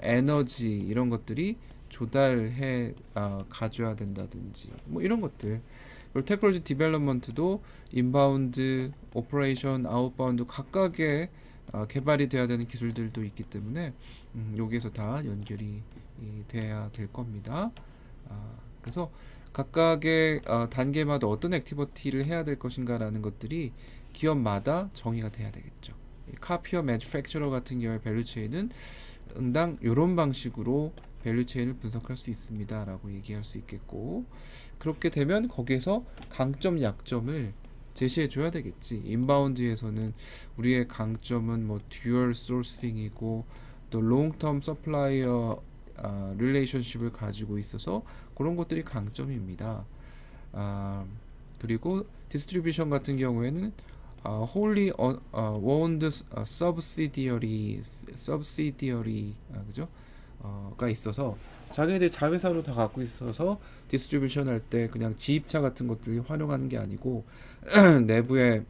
에너지 이런 것들이 조달해 가져야 된다든지 뭐 이런 것들. 그리고 테크놀로지 디벨롭먼트도 인바운드, 오퍼레이션, 아웃바운드 각각의 개발이 돼야 되는 기술들도 있기 때문에 여기에서 다 연결이 돼야 될 겁니다. 그래서 각각의 단계마다 어떤 액티비티를 해야 될 것인가 라는 것들이 기업마다 정의가 돼야 되겠죠. 카피어 매니팩처러 같은 경우에 밸류 체인은 응당 이런 방식으로 밸류 체인을 분석할 수 있습니다 라고 얘기할 수 있겠고, 그렇게 되면 거기에서 강점 약점을 제시해 줘야 되겠지. 인바운드에서는 우리의 강점은 뭐 듀얼 소싱이고 또 롱텀 서플라이어 릴레이션십을 가지고 있어서 그런 것들이 강점입니다. 그리고 디스트리뷰션 같은 경우에는 wholly owned subsidiary 그죠? 가 있어서 자기네들 자회사로 다 갖고 있어서 디스트리뷰션 할 때 그냥 지입차 같은 것들이 활용하는 게 아니고 내부의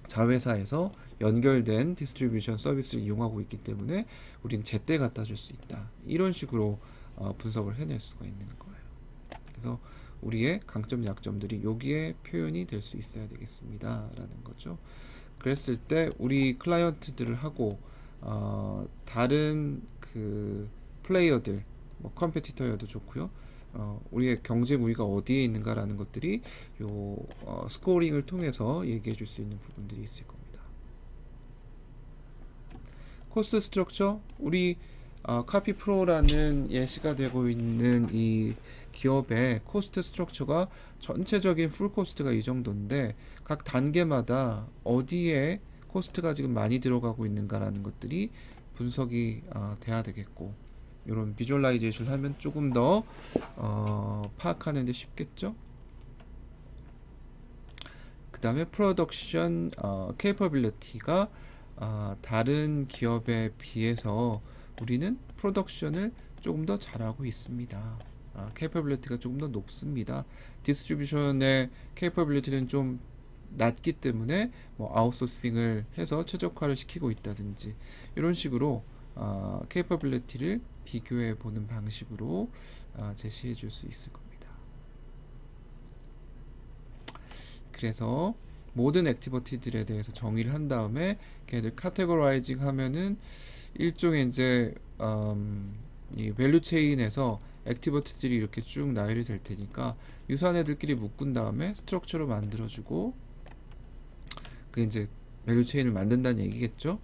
자회사에서 연결된 디스트리뷰션 서비스를 이용하고 있기 때문에 우린 제때 갖다 줄 수 있다. 이런 식으로 분석을 해낼 수가 있는 거예요. 그래서 우리의 강점 약점들이 여기에 표현이 될 수 있어야 되겠습니다 라는 거죠. 그랬을 때 우리 클라이언트들을 하고 다른 그 플레이어들, 뭐 컴페티터여도 좋고요, 우리의 경쟁 우위가 어디에 있는가 라는 것들이 요 스코어링을 통해서 얘기해 줄 수 있는 부분들이 있을 겁니다. 코스트 스트럭처, 우리 카피 프로라는 예시가 되고 있는 이 기업의 코스트 스트럭처가 전체적인 풀 코스트가 이 정도인데 각 단계마다 어디에 코스트가 지금 많이 들어가고 있는가라는 것들이 분석이 돼야 되겠고, 이런 비주얼라이제이션을 하면 조금 더 파악하는 데 쉽겠죠. 그 다음에 프로덕션 케이퍼빌리티가 다른 기업에 비해서 우리는 프로덕션을 조금 더 잘하고 있습니다. 케이퍼빌리티가 조금 더 높습니다. 디스트리뷰션의 케이퍼빌리티는 좀 낮기 때문에 뭐 아웃소싱을 해서 최적화를 시키고 있다든지 이런 식으로 케이퍼빌리티를 비교해 보는 방식으로 제시해 줄 수 있을 겁니다. 그래서 모든 액티비티들에 대해서 정의를 한 다음에 걔들 카테고라이징 하면은 일종의 이제 이 밸류 체인에서 액티비티들이 이렇게 쭉 나열이 될 테니까 유사한 애들끼리 묶은 다음에 스트럭처로 만들어주고, 그 이제 밸류 체인을 만든다는 얘기겠죠.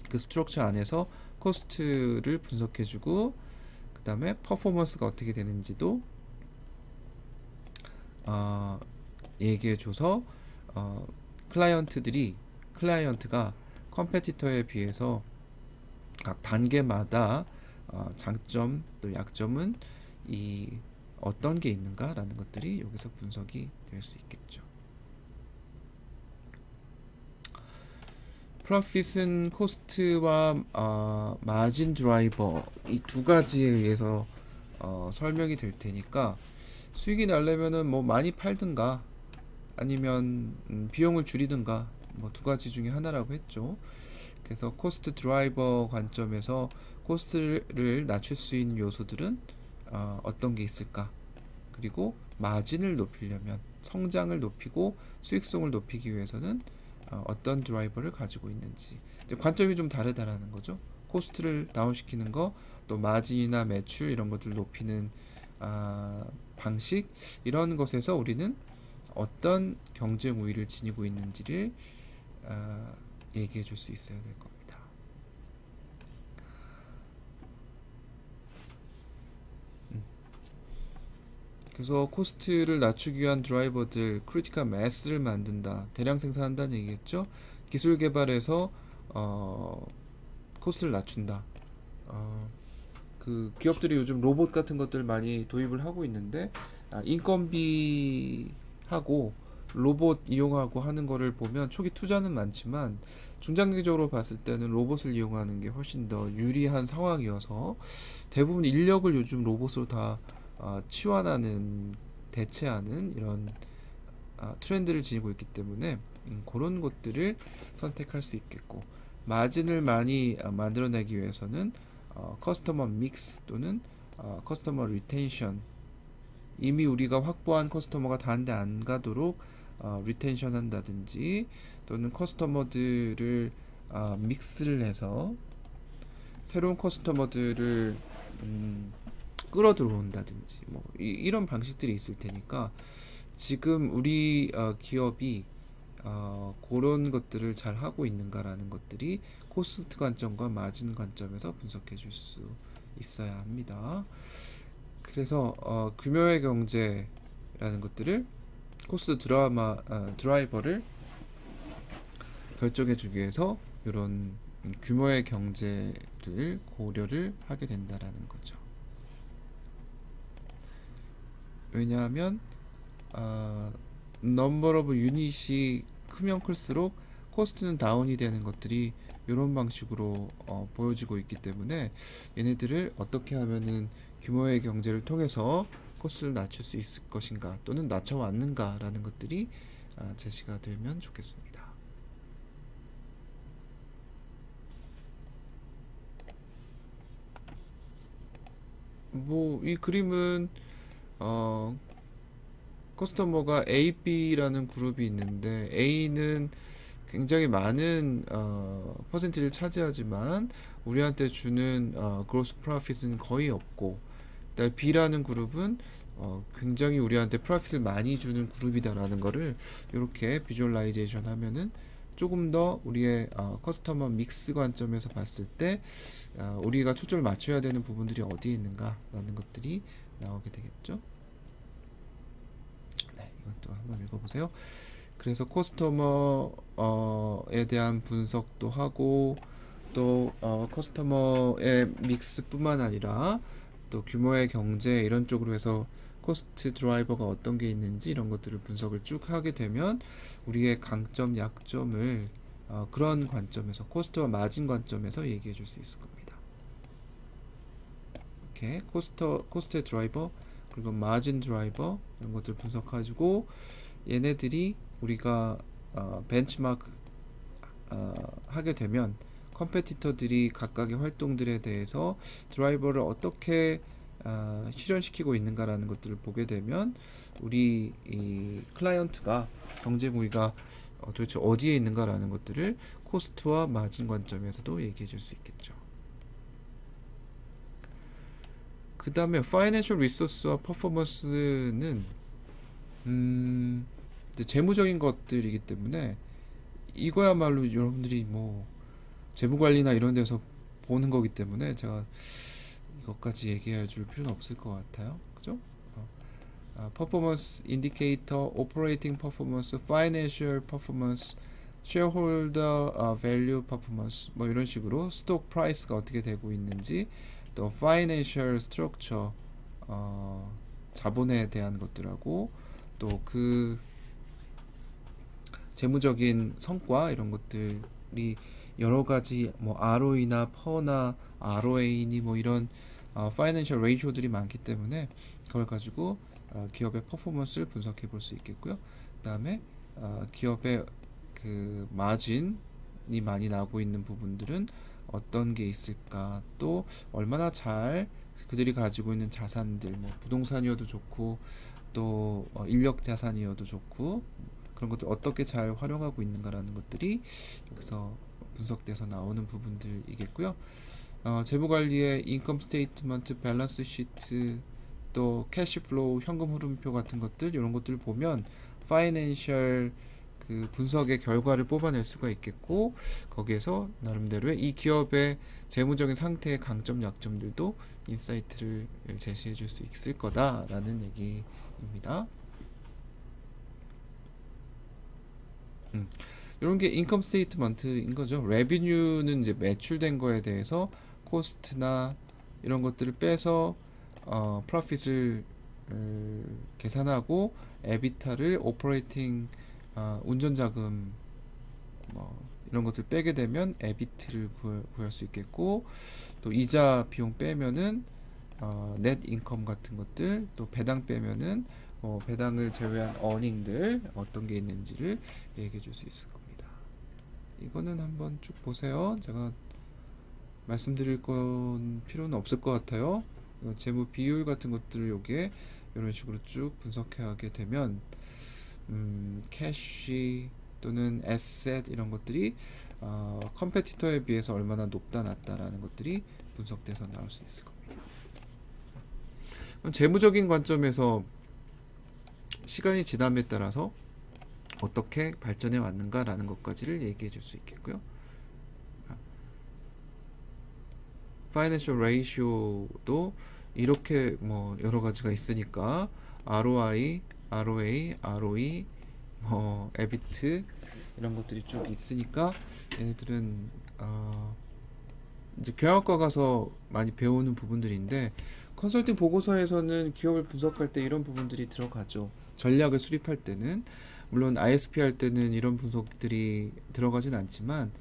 그 스트럭처 안에서 코스트를 분석해주고, 그 다음에 퍼포먼스가 어떻게 되는지도 얘기해줘서 클라이언트가 컴페티터에 비해서 각 단계마다 장점 또 약점은 이 어떤 게 있는가 라는 것들이 여기서 분석이 될 수 있겠죠. 프로핏은 코스트와 마진 드라이버 이 두 가지에 의해서 설명이 될 테니까 수익이 나려면은 뭐 많이 팔든가 아니면 비용을 줄이든가 뭐 두 가지 중에 하나라고 했죠. 그래서 코스트 드라이버 관점에서 코스트를 낮출 수 있는 요소들은 어떤 게 있을까? 그리고 마진을 높이려면, 성장을 높이고 수익성을 높이기 위해서는 어떤 드라이버를 가지고 있는지, 관점이 좀 다르다라는 거죠. 코스트를 다운시키는 거, 또 마진이나 매출 이런 것들 높이는 방식, 이런 것에서 우리는 어떤 경쟁 우위를 지니고 있는지를 얘기해 줄 수 있어야 될 겁니다. 그래서 코스트를 낮추기 위한 드라이버들, 크리티컬 매스를 만든다, 대량 생산한다는 얘기겠죠. 기술 개발에서 코스트를 낮춘다. 그 기업들이 요즘 로봇 같은 것들 많이 도입을 하고 있는데 인건비하고 로봇 이용하고 하는 거를 보면 초기 투자는 많지만 중장기적으로 봤을 때는 로봇을 이용하는 게 훨씬 더 유리한 상황이어서 대부분 인력을 요즘 로봇으로 다 치환하는, 대체하는 이런 트렌드를 지니고 있기 때문에 그런 것들을 선택할 수 있겠고, 마진을 많이 만들어내기 위해서는 커스터머 믹스 또는 커스터머 리텐션, 이미 우리가 확보한 커스터머가 다른 데 안 가도록 리텐션 한다든지, 또는 커스터머들을 믹스를 해서 새로운 커스터머들을 끌어 들어온다든지 이런 방식들이 있을 테니까 지금 우리 기업이 그런 것들을 잘 하고 있는가라는 것들이 코스트 관점과 마진 관점에서 분석해 줄 수 있어야 합니다. 그래서 규모의 경제라는 것들을 코스트 드라이버를 결정해 주기 위해서 이런 규모의 경제를 고려를 하게 된다라는 거죠. 왜냐하면 넘버 오브 유닛이 크면 클수록 코스트는 다운이 되는 것들이 이런 방식으로 보여지고 있기 때문에 얘네들을 어떻게 하면은 규모의 경제를 통해서 코스트를 낮출 수 있을 것인가 또는 낮춰왔는가 라는 것들이 제시가 되면 좋겠습니다. 뭐 이 그림은 커스터머가 A, B라는 그룹이 있는데 A는 굉장히 많은 퍼센트를 차지하지만 우리한테 주는 그로스 프로핏은 거의 없고, B라는 그룹은 굉장히 우리한테 프로핏을 많이 주는 그룹이다라는 거를 이렇게 비주얼라이제이션 하면은 조금 더 우리의 커스터머 믹스 관점에서 봤을 때 우리가 초점을 맞춰야 되는 부분들이 어디에 있는가 라는 것들이 나오게 되겠죠. 네, 이것도 한번 읽어보세요. 그래서 커스터머에 대한 분석도 하고 또 커스터머의 믹스뿐만 아니라 또 규모의 경제 이런 쪽으로 해서 코스트 드라이버가 어떤 게 있는지 이런 것들을 분석을 쭉 하게 되면 우리의 강점, 약점을 그런 관점에서 코스트와 마진 관점에서 얘기해 줄 수 있을 겁니다. 이렇게 코스트 드라이버 그리고 마진 드라이버 이런 것들 분석해가지고 얘네들이 우리가 벤치마크 하게 되면 컴페티터들이 각각의 활동들에 대해서 드라이버를 어떻게 실현시키고 있는가라는 것들을 보게 되면 우리 이 클라이언트가 경제 부위가 도대체 어디에 있는가라는 것들을 코스트와 마진 관점에서도 얘기해 줄 수 있겠죠. 그 다음에 파이낸셜 리소스와 퍼포먼스는 재무적인 것들이기 때문에 이거야말로 여러분들이 뭐 재무관리나 이런 데서 보는 거기 때문에 제가 이것까지 얘기해 줄 필요는 없을 것 같아요. 그죠? 퍼포먼스 인디케이터, 오퍼레이팅 퍼포먼스, 파이낸셜 퍼포먼스, 쉐어홀더 밸류 퍼포먼스 뭐 이런 식으로 스톡 프라이스가 어떻게 되고 있는지, 또 파이낸셜 스트럭처 자본에 대한 것들하고 또 그 재무적인 성과 이런 것들이 여러 가지 뭐 ROE나 퍼나 ROA니 뭐 이런 파이낸셜 레이쇼들이 많기 때문에 그걸 가지고 기업의 퍼포먼스를 분석해 볼 수 있겠고요. 그 다음에 기업의 그 마진이 많이 나고 있는 부분들은 어떤 게 있을까, 또 얼마나 잘 그들이 가지고 있는 자산들 뭐 부동산이어도 좋고 또 인력 자산이어도 좋고 그런 것들 어떻게 잘 활용하고 있는가라는 것들이 여기서 분석돼서 나오는 부분들이겠고요. 재무관리의 인컴 스테이트먼트, 밸런스 시트, 또 캐시플로우, 현금 흐름표 같은 것들 이런 것들을 보면 파이낸셜 그 분석의 결과를 뽑아낼 수가 있겠고, 거기에서 나름대로의 이 기업의 재무적인 상태의 강점, 약점들도 인사이트를 제시해 줄 수 있을 거다라는 얘기입니다. 이런 게 인컴 스테이트먼트인 거죠. 레비뉴는 이제 매출된 거에 대해서 코스트나 이런 것들을 빼서 프로핏을 계산하고 에비타를 오퍼레이팅 운전자금 뭐 이런 것들 빼게 되면 에비트를 구할 수 있겠고, 또 이자 비용 빼면은 넷 인컴 같은 것들, 또 배당 빼면은 배당을 제외한 어닝들 어떤 게 있는지를 얘기해 줄 수 있을 겁니다. 이거는 한번 쭉 보세요. 제가 말씀드릴 건 필요는 없을 것 같아요. 재무 비율 같은 것들을 여기에 이런 식으로 쭉 분석하게 되면 캐시 또는 에셋 이런 것들이 컴페티터에 비해서 얼마나 높다 낮다라는 것들이 분석돼서 나올 수 있을 겁니다. 재무적인 관점에서 시간이 지남에 따라서 어떻게 발전해 왔는가라는 것까지를 얘기해 줄 수 있겠고요. Financial Ratio도 이렇게 뭐 여러 가지가 있으니까 ROI, ROA, ROE, 뭐 EBIT 이런 것들이 쭉 있으니까 얘네들은 이제 경영학과 가서 많이 배우는 부분들인데 컨설팅 보고서에서는 기업을 분석할 때 이런 부분들이 들어가죠. 전략을 수립할 때는 물론 ISP 할 때는 이런 분석들이 들어가진 않지만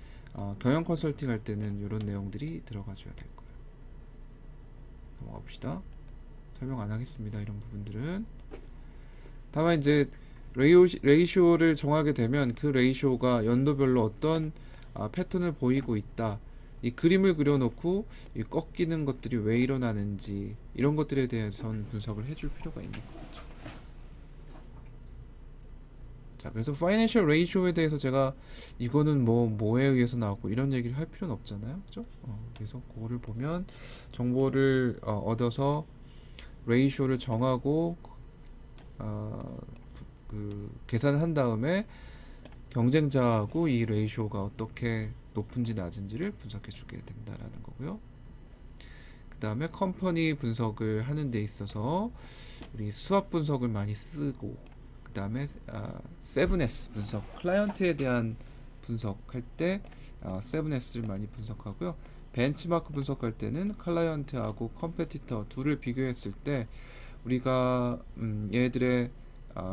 경영 컨설팅 할 때는 이런 내용들이 들어가줘야 될 거예요. 넘어가 봅시다. 설명 안 하겠습니다. 이런 부분들은 다만 이제 레이쇼를 정하게 되면 그 레이쇼가 연도별로 어떤 패턴을 보이고 있다. 이 그림을 그려놓고 이 꺾이는 것들이 왜 일어나는지 이런 것들에 대해서는 분석을 해줄 필요가 있는 거죠. 자, 그래서 파이낸셜 레이쇼에 대해서 제가 이거는 뭐에 의해서 나왔고 이런 얘기를 할 필요는 없잖아요, 그죠? 그래서 그거를 보면 정보를 얻어서 레이쇼를 정하고 그 계산을 한 다음에 경쟁자하고 이 레이쇼가 어떻게 높은지 낮은지를 분석해 주게 된다라는 거고요. 그 다음에 컴퍼니 분석을 하는 데 있어서 우리 수압 분석을 많이 쓰고 그 다음에 7S 분석, 클라이언트에 대한 분석할 때 7S를 많이 분석하고요. 벤치마크 분석할 때는 클라이언트하고 컴페티터 둘을 비교했을 때 우리가 얘네들의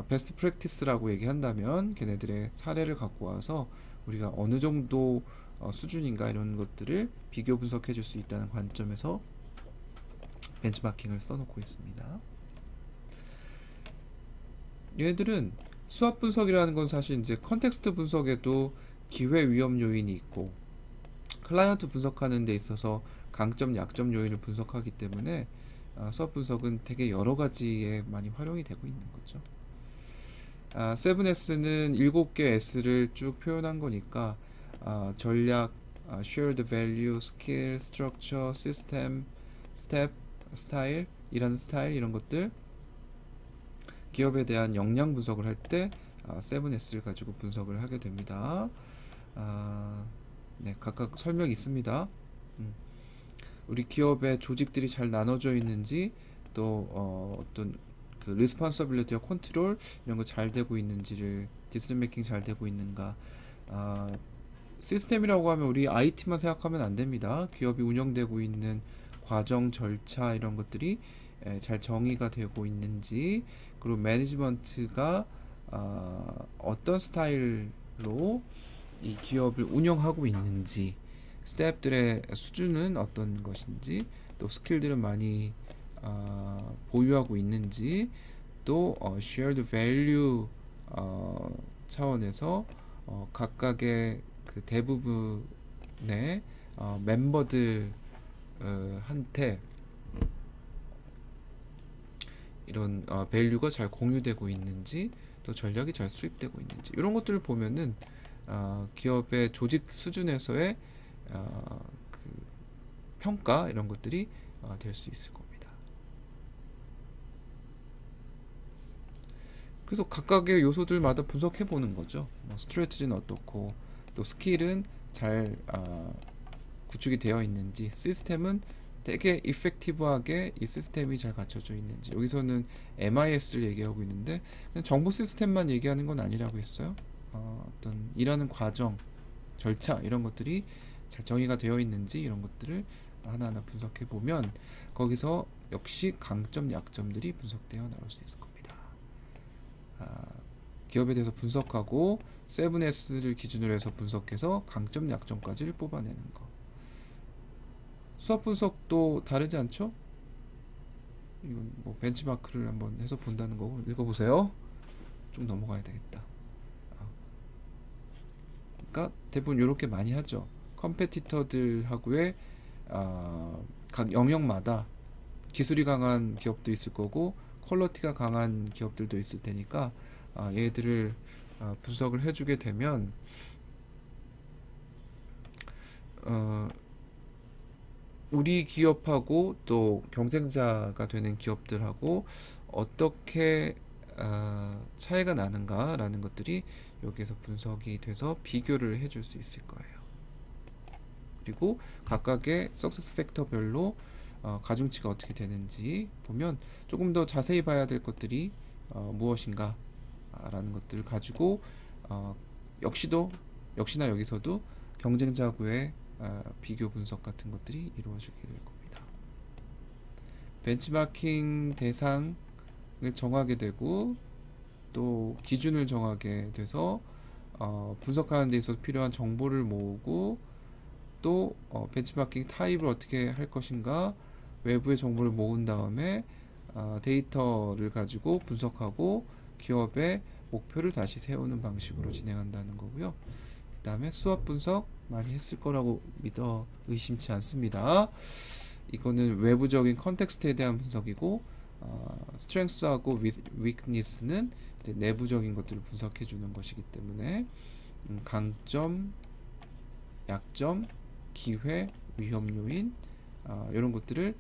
베스트 프랙티스라고 얘기한다면 걔네들의 사례를 갖고 와서 우리가 어느 정도 수준인가 이런 것들을 비교 분석해 줄 수 있다는 관점에서 벤치마킹을 써놓고 있습니다. 얘네들은 수압 분석이라는 건 사실 이제 컨텍스트 분석에도 기회 위험 요인이 있고 클라이언트 분석하는 데 있어서 강점 약점 요인을 분석하기 때문에 수압 분석은 되게 여러 가지에 많이 활용이 되고 있는 거죠. 7S는 7개 S를 쭉 표현한 거니까 전략, shared value, skill, structure, system, step, style 이라는 스타일 이런 것들 기업에 대한 역량 분석을 할 때 7S를 가지고 분석을 하게 됩니다. 네, 각각 설명이 있습니다. 우리 기업의 조직들이 잘 나눠져 있는지 또 어떤 그 리스폰서빌리티와 컨트롤 이런 거 잘 되고 있는지를 디시전 메이킹 잘 되고 있는가 시스템이라고 하면 우리 IT만 생각하면 안 됩니다. 기업이 운영되고 있는 과정 절차 이런 것들이 잘 정의가 되고 있는지 그리고 매니지먼트가 어떤 스타일로 이 기업을 운영하고 있는지 스태프들의 수준은 어떤 것인지 또 스킬들은 많이 보유하고 있는지 또 shared value 차원에서 각각의 그 대부분의 멤버들 한테 이런 밸류가 잘 공유되고 있는지 또 전략이 잘 수립되고 있는지 이런 것들을 보면은 기업의 조직 수준에서의 그 평가 이런 것들이 될 수 있을 겁니다. 그래서 각각의 요소들마다 분석해 보는 거죠. 스트래티지는 어떻고 또 스킬은 잘 구축이 되어 있는지 시스템은 되게 이펙티브하게 이 시스템이 잘 갖춰져 있는지 여기서는 MIS를 얘기하고 있는데 그냥 정보 시스템만 얘기하는 건 아니라고 했어요. 어떤 일하는 과정, 절차 이런 것들이 잘 정의가 되어 있는지 이런 것들을 하나하나 분석해 보면 거기서 역시 강점, 약점들이 분석되어 나올 수 있을 겁니다. 기업에 대해서 분석하고 7S를 기준으로 해서 분석해서 강점, 약점까지를 뽑아내는 거. 수업 분석도 다르지 않죠? 이건 뭐 벤치마크를 한번 해서 본다는 거고 읽어보세요. 쭉 넘어가야 되겠다. 그러니까 대부분 이렇게 많이 하죠. 컴페티터들하고의 각 영역마다 기술이 강한 기업도 있을 거고 퀄리티가 강한 기업들도 있을 테니까 얘들을 분석을 해주게 되면 우리 기업하고 또 경쟁자가 되는 기업들하고 어떻게 차이가 나는가 라는 것들이 여기에서 분석이 돼서 비교를 해줄 수 있을 거예요. 그리고 각각의 석세스 팩터별로 가중치가 어떻게 되는지 보면 조금 더 자세히 봐야 될 것들이 무엇인가 라는 것들을 가지고 역시나 여기서도 경쟁자구의 비교 분석 같은 것들이 이루어지게 될 겁니다. 벤치마킹 대상을 정하게 되고 또 기준을 정하게 돼서 분석하는 데 있어서 필요한 정보를 모으고 또 벤치마킹 타입을 어떻게 할 것인가 외부의 정보를 모은 다음에 데이터를 가지고 분석하고 기업의 목표를 다시 세우는 방식으로 진행한다는 거고요. 그 다음에 수업 분석 많이 했을 거라고 믿어 의심치 않습니다. 이거는 외부적인 컨텍스트에 대한 분석이고 스트렝스하고 위크니스는 이제 내부적인 것들을 분석해 주는 것이기 때문에 강점, 약점, 기회, 위험 요인 이런 것들을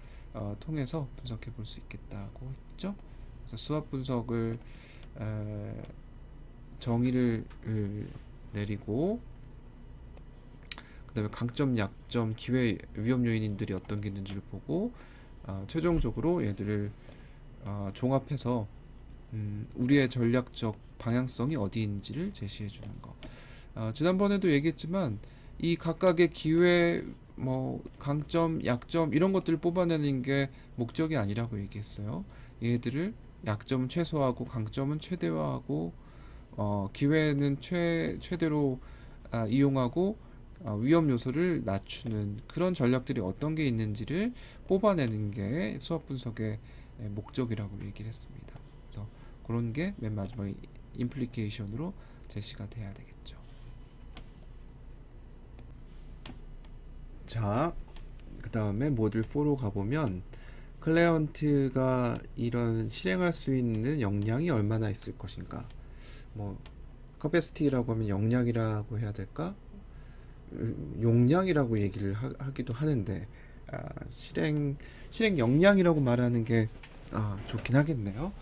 통해서 분석해 볼 수 있겠다고 했죠. 그래서 수학 분석을 정의를 내리고 그 다음에 강점, 약점, 기회, 위험 요인들이 어떤 게 있는지를 보고 최종적으로 얘들을 종합해서 우리의 전략적 방향성이 어디 있는지를 제시해 주는 거. 지난번에도 얘기했지만 이 각각의 기회, 뭐 강점, 약점 이런 것들을 뽑아내는 게 목적이 아니라고 얘기했어요. 얘들을 약점은 최소화하고 강점은 최대화하고 기회는 최대로 이용하고 위험 요소를 낮추는 그런 전략들이 어떤 게 있는지를 뽑아내는 게 수학 분석의 목적이라고 얘기를 했습니다. 그래서 그런 게 맨 마지막 임플리케이션으로 제시가 돼야 되겠죠. 자, 그 다음에 모듈 4로 가보면 클라이언트가 이런 실행할 수 있는 역량이 얼마나 있을 것인가. 뭐 커패시티라고 하면 역량이라고 해야 될까? 용량이라고 얘기를 하기도 하는데 실행 역량이라고 말하는 게 좋긴 하겠네요.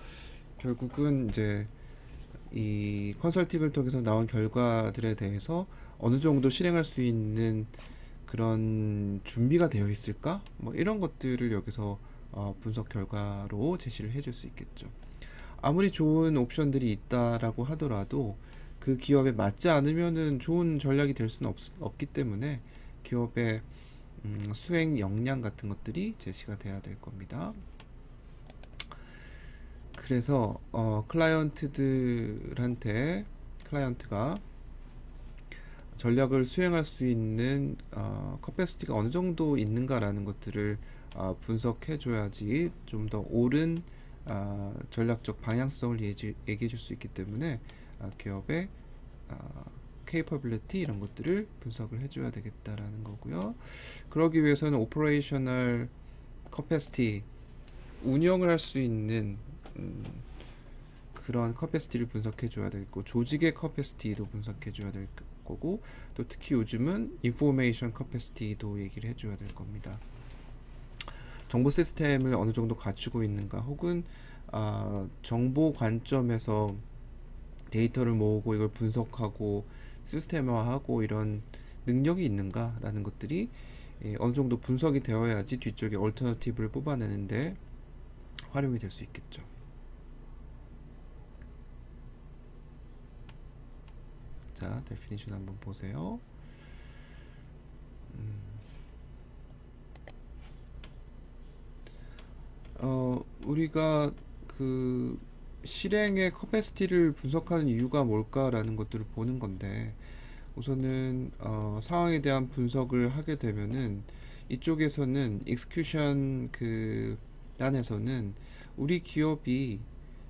결국은 이제 이 컨설팅을 통해서 나온 결과들에 대해서 어느 정도 실행할 수 있는 그런 준비가 되어 있을까? 뭐 이런 것들을 여기서 분석 결과로 제시를 해줄 수 있겠죠. 아무리 좋은 옵션들이 있다라고 하더라도 그 기업에 맞지 않으면은 좋은 전략이 될 수는 없기 때문에 기업의 수행 역량 같은 것들이 제시가 돼야 될 겁니다. 그래서 클라이언트가 전략을 수행할 수 있는 커패시티가 어느 정도 있는가라는 것들을 분석해 줘야지 좀 더 옳은 전략적 방향성을 얘기해 줄 수 있기 때문에 기업의 capability 이런 것들을 분석을 해줘야 되겠다라는 거고요. 그러기 위해서는 operational capacity 운영을 할 수 있는 그런 capacity를 분석해 줘야 되겠고 조직의 capacity도 분석해 줘야 될 거고 또 특히 요즘은 information capacity도 얘기를 해줘야 될 겁니다. 정보 시스템을 어느 정도 갖추고 있는가 혹은 정보 관점에서 데이터를 모으고 이걸 분석하고 시스템화하고 이런 능력이 있는가 라는 것들이 어느 정도 분석이 되어야지 뒤쪽에 얼터너티브를 뽑아내는데 활용이 될 수 있겠죠. 자, 데피니션 한번 보세요. 우리가 그 실행의 커패시티를 분석하는 이유가 뭘까라는 것들을 보는 건데 우선은 상황에 대한 분석을 하게 되면은 이쪽에서는 익스큐션 그 단에서는 우리 기업이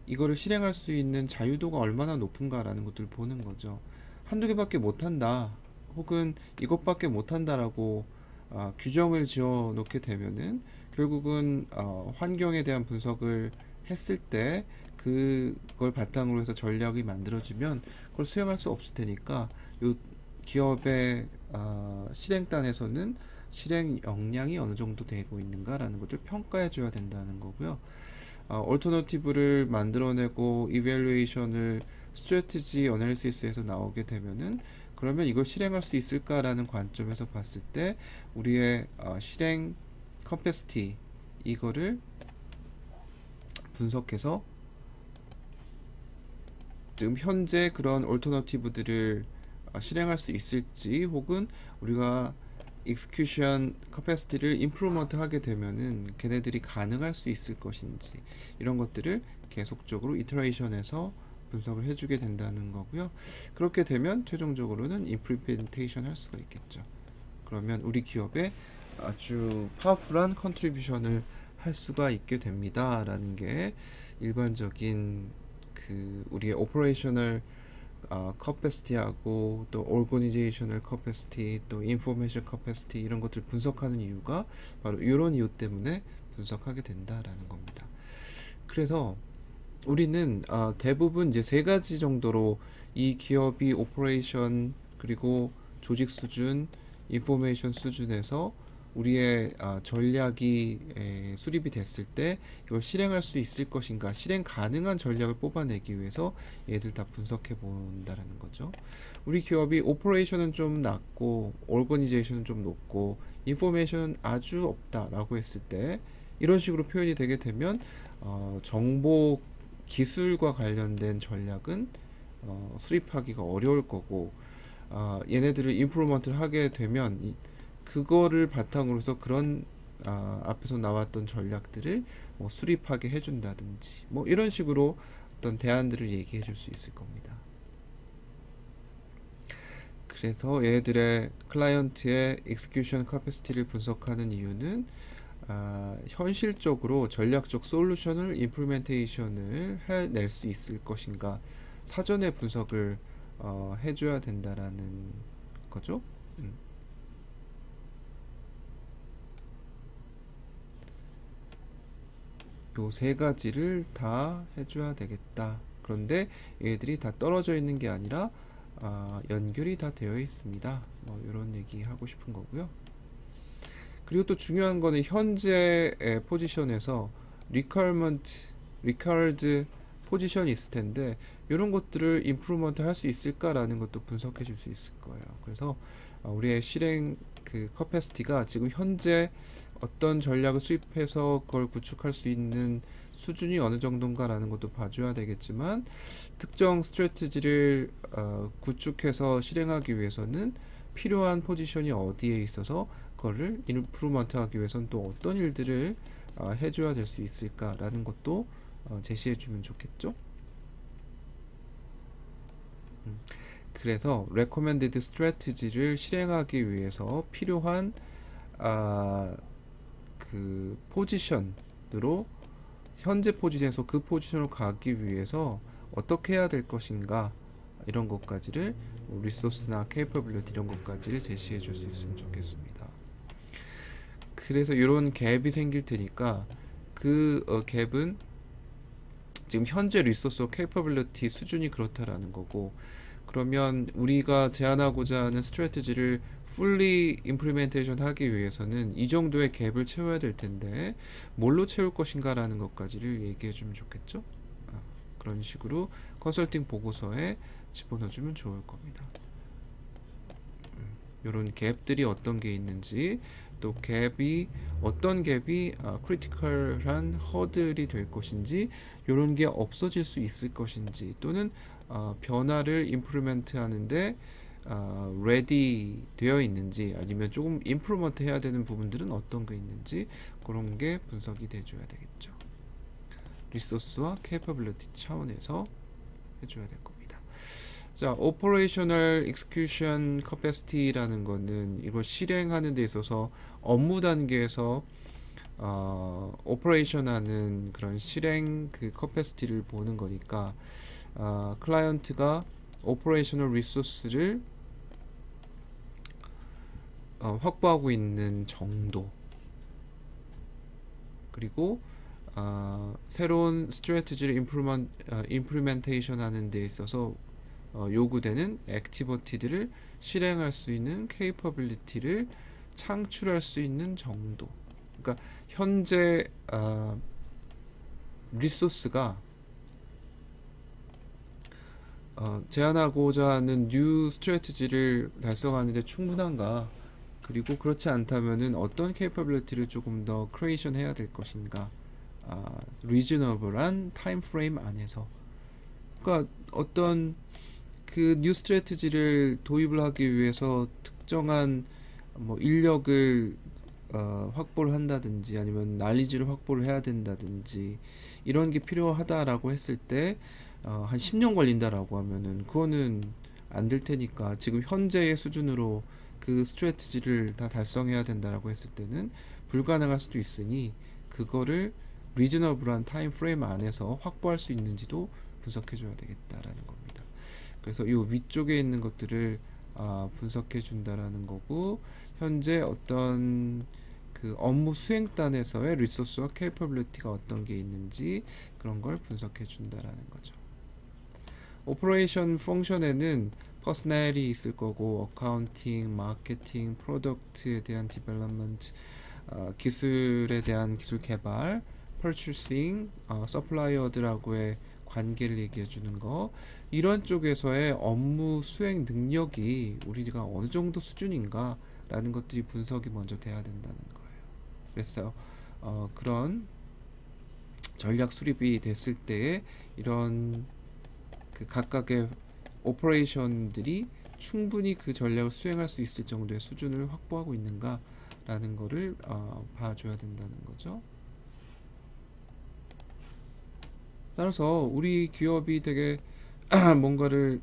이거를 실행할 수 있는 자유도가 얼마나 높은가라는 것들을 보는 거죠. 한두 개밖에 못한다 혹은 이것밖에 못한다라고 규정을 지어 놓게 되면은 결국은 환경에 대한 분석을 했을 때 그걸 바탕으로 해서 전략이 만들어지면 그걸 수행할 수 없을 테니까 요 기업의 실행단에서는 실행 역량이 어느 정도 되고 있는가라는 것을 평가해 줘야 된다는 거고요. 얼터너티브를 만들어내고 이밸루에이션을 스트래티지 어널리시스에서 나오게 되면은 그러면 이걸 실행할 수 있을까라는 관점에서 봤을 때 우리의 실행 커패시티 이거를 분석해서 지금 현재 그런 얼터너티브들을 실행할 수 있을지 혹은 우리가 execution capacity를 improve 하게 되면은 걔네들이 가능할 수 있을 것인지 이런 것들을 계속적으로 iteration에서 분석을 해주게 된다는 거고요. 그렇게 되면 최종적으로는 implementation 할 수가 있겠죠. 그러면 우리 기업에 아주 파워풀한 컨트리뷰션을 할 수가 있게 됩니다 라는 게 일반적인 그 우리의 오퍼레이셔널 커패시티하고 또 오르거니제이셔널 커패시티 또 인포메이션 커패시티 이런 것들을 분석하는 이유가 바로 이런 이유 때문에 분석하게 된다라는 겁니다. 그래서 우리는 대부분 이제 세 가지 정도로 이 기업이 오퍼레이션 그리고 조직 수준, 인포메이션 수준에서 우리의 전략이 수립이 됐을 때 이걸 실행할 수 있을 것인가, 실행 가능한 전략을 뽑아내기 위해서 얘들 다 분석해 본다라는 거죠. 우리 기업이 오퍼레이션은 좀 낮고 오거니제이션은 좀 높고 인포메이션은 아주 없다라고 했을 때 이런 식으로 표현이 되게 되면 정보 기술과 관련된 전략은 수립하기가 어려울 거고 얘네들을 임프루먼트를 하게 되면 그거를 바탕으로서 그런 앞에서 나왔던 전략들을 뭐 수립하게 해준다든지 뭐 이런 식으로 어떤 대안들을 얘기해 줄 수 있을 겁니다. 그래서 얘네들의 클라이언트의 execution capacity를 분석하는 이유는 현실적으로 전략적 솔루션을 임플리멘테이션을 해낼 수 있을 것인가 사전에 분석을 해줘야 된다라는 거죠. 요 세 가지를 다 해줘야 되겠다. 그런데 얘들이 다 떨어져 있는 게 아니라 연결이 다 되어 있습니다. 뭐 이런 얘기 하고 싶은 거고요. 그리고 또 중요한 거는 현재의 포지션에서 required 포지션이 있을 텐데 이런 것들을 임프루먼트 할 수 있을까라는 것도 분석해 줄 수 있을 거예요. 그래서 우리의 실행 그 커패시티가 지금 현재 어떤 전략을 수립해서 그걸 구축할 수 있는 수준이 어느 정도인가라는 것도 봐줘야 되겠지만 특정 스트래티지를 구축해서 실행하기 위해서는 필요한 포지션이 어디에 있어서 그거를 임프루먼트 하기 위해서는 또 어떤 일들을 해줘야 될 수 있을까라는 것도 제시해 주면 좋겠죠. 그래서 recommended strategy를 실행하기 위해서 필요한 그 포지션으로 현재 포지션에서 그 포지션으로 가기 위해서 어떻게 해야 될 것인가 이런 것까지를 리소스나 케이퍼빌리티 이런 것까지를 제시해 줄 수 있으면 좋겠습니다. 그래서 이런 갭이 생길 테니까 그 갭은 지금 현재 리소스와 케이퍼빌리티 수준이 그렇다라는 거고 그러면 우리가 제안하고자 하는 스트래티지를 fully implementation 하기 위해서는 이 정도의 갭을 채워야 될 텐데 뭘로 채울 것인가 라는 것까지를 얘기해 주면 좋겠죠. 그런 식으로 컨설팅 보고서에 집어넣어 주면 좋을 겁니다. 이런 갭들이 어떤 게 있는지 또 갭이 어떤 갭이 크리티컬한 허들이 될 것인지 이런 게 없어질 수 있을 것인지 또는 변화를 임프루먼트 하는데 레디 되어 있는지 아니면 조금 임프루먼트 해야 되는 부분들은 어떤 게 있는지 그런 게 분석이 돼줘야 되겠죠. 리소스와 캐퍼빌리티 차원에서 해줘야 될 겁니다. 자, Operational Execution Capacity라는 거는 이걸 실행하는 데 있어서 업무 단계에서 오퍼레이션 하는 그런 실행 그 커패시티를 보는 거니까 클라이언트가 오퍼레이셔널 리소스를 확보하고 있는 정도 그리고 새로운 스트래티지를 임플리멘테이션 하는 데 있어서 요구되는 액티비티들을 실행할 수 있는 케이퍼빌리티를 창출할 수 있는 정도. 그러니까 현재 리소스가 제안하고자 하는 뉴 스트래티지를 달성하는데 충분한가, 그리고 그렇지 않다면은 어떤 케이퍼빌리티를 조금 더 크리에이션 해야 될 것인가, 리즈너블한 타임 프레임 안에서. 그러니까 어떤 그 뉴 스트래티지를 도입을 하기 위해서 특정한 뭐 인력을 확보를 한다든지 아니면 난리지를 확보를 해야 된다든지 이런 게 필요하다라고 했을 때 한 10년 걸린다라고 하면은 그거는 안 될 테니까, 지금 현재의 수준으로 그 스트래티지를 다 달성해야 된다라고 했을 때는 불가능할 수도 있으니, 그거를 리즈너블한 타임 프레임 안에서 확보할 수 있는지도 분석해 줘야 되겠다라는 겁니다. 그래서 이 위쪽에 있는 것들을 분석해 준다라는 거고, 현재 어떤 그 업무 수행단에서의 리소스와 케이퍼빌리티가 어떤 게 있는지 그런 걸 분석해 준다라는 거죠. 오퍼레이션 펑션에는 퍼스널이 있을 거고, 어카운팅, 마케팅, 프로덕트에 대한 디벨롭먼트, 기술에 대한 기술 개발, 퍼체싱, 서플라이어들하고의 관계를 얘기해 주는 거, 이런 쪽에서의 업무 수행 능력이 우리가 어느 정도 수준인가 라는 것들이 분석이 먼저 돼야 된다는 거예요. 그래서 그런 전략 수립이 됐을 때에 이런 그 각각의 오퍼레이션들이 충분히 그 전략을 수행할 수 있을 정도의 수준을 확보하고 있는가 라는 거를 봐줘야 된다는 거죠. 따라서 우리 기업이 되게 뭔가를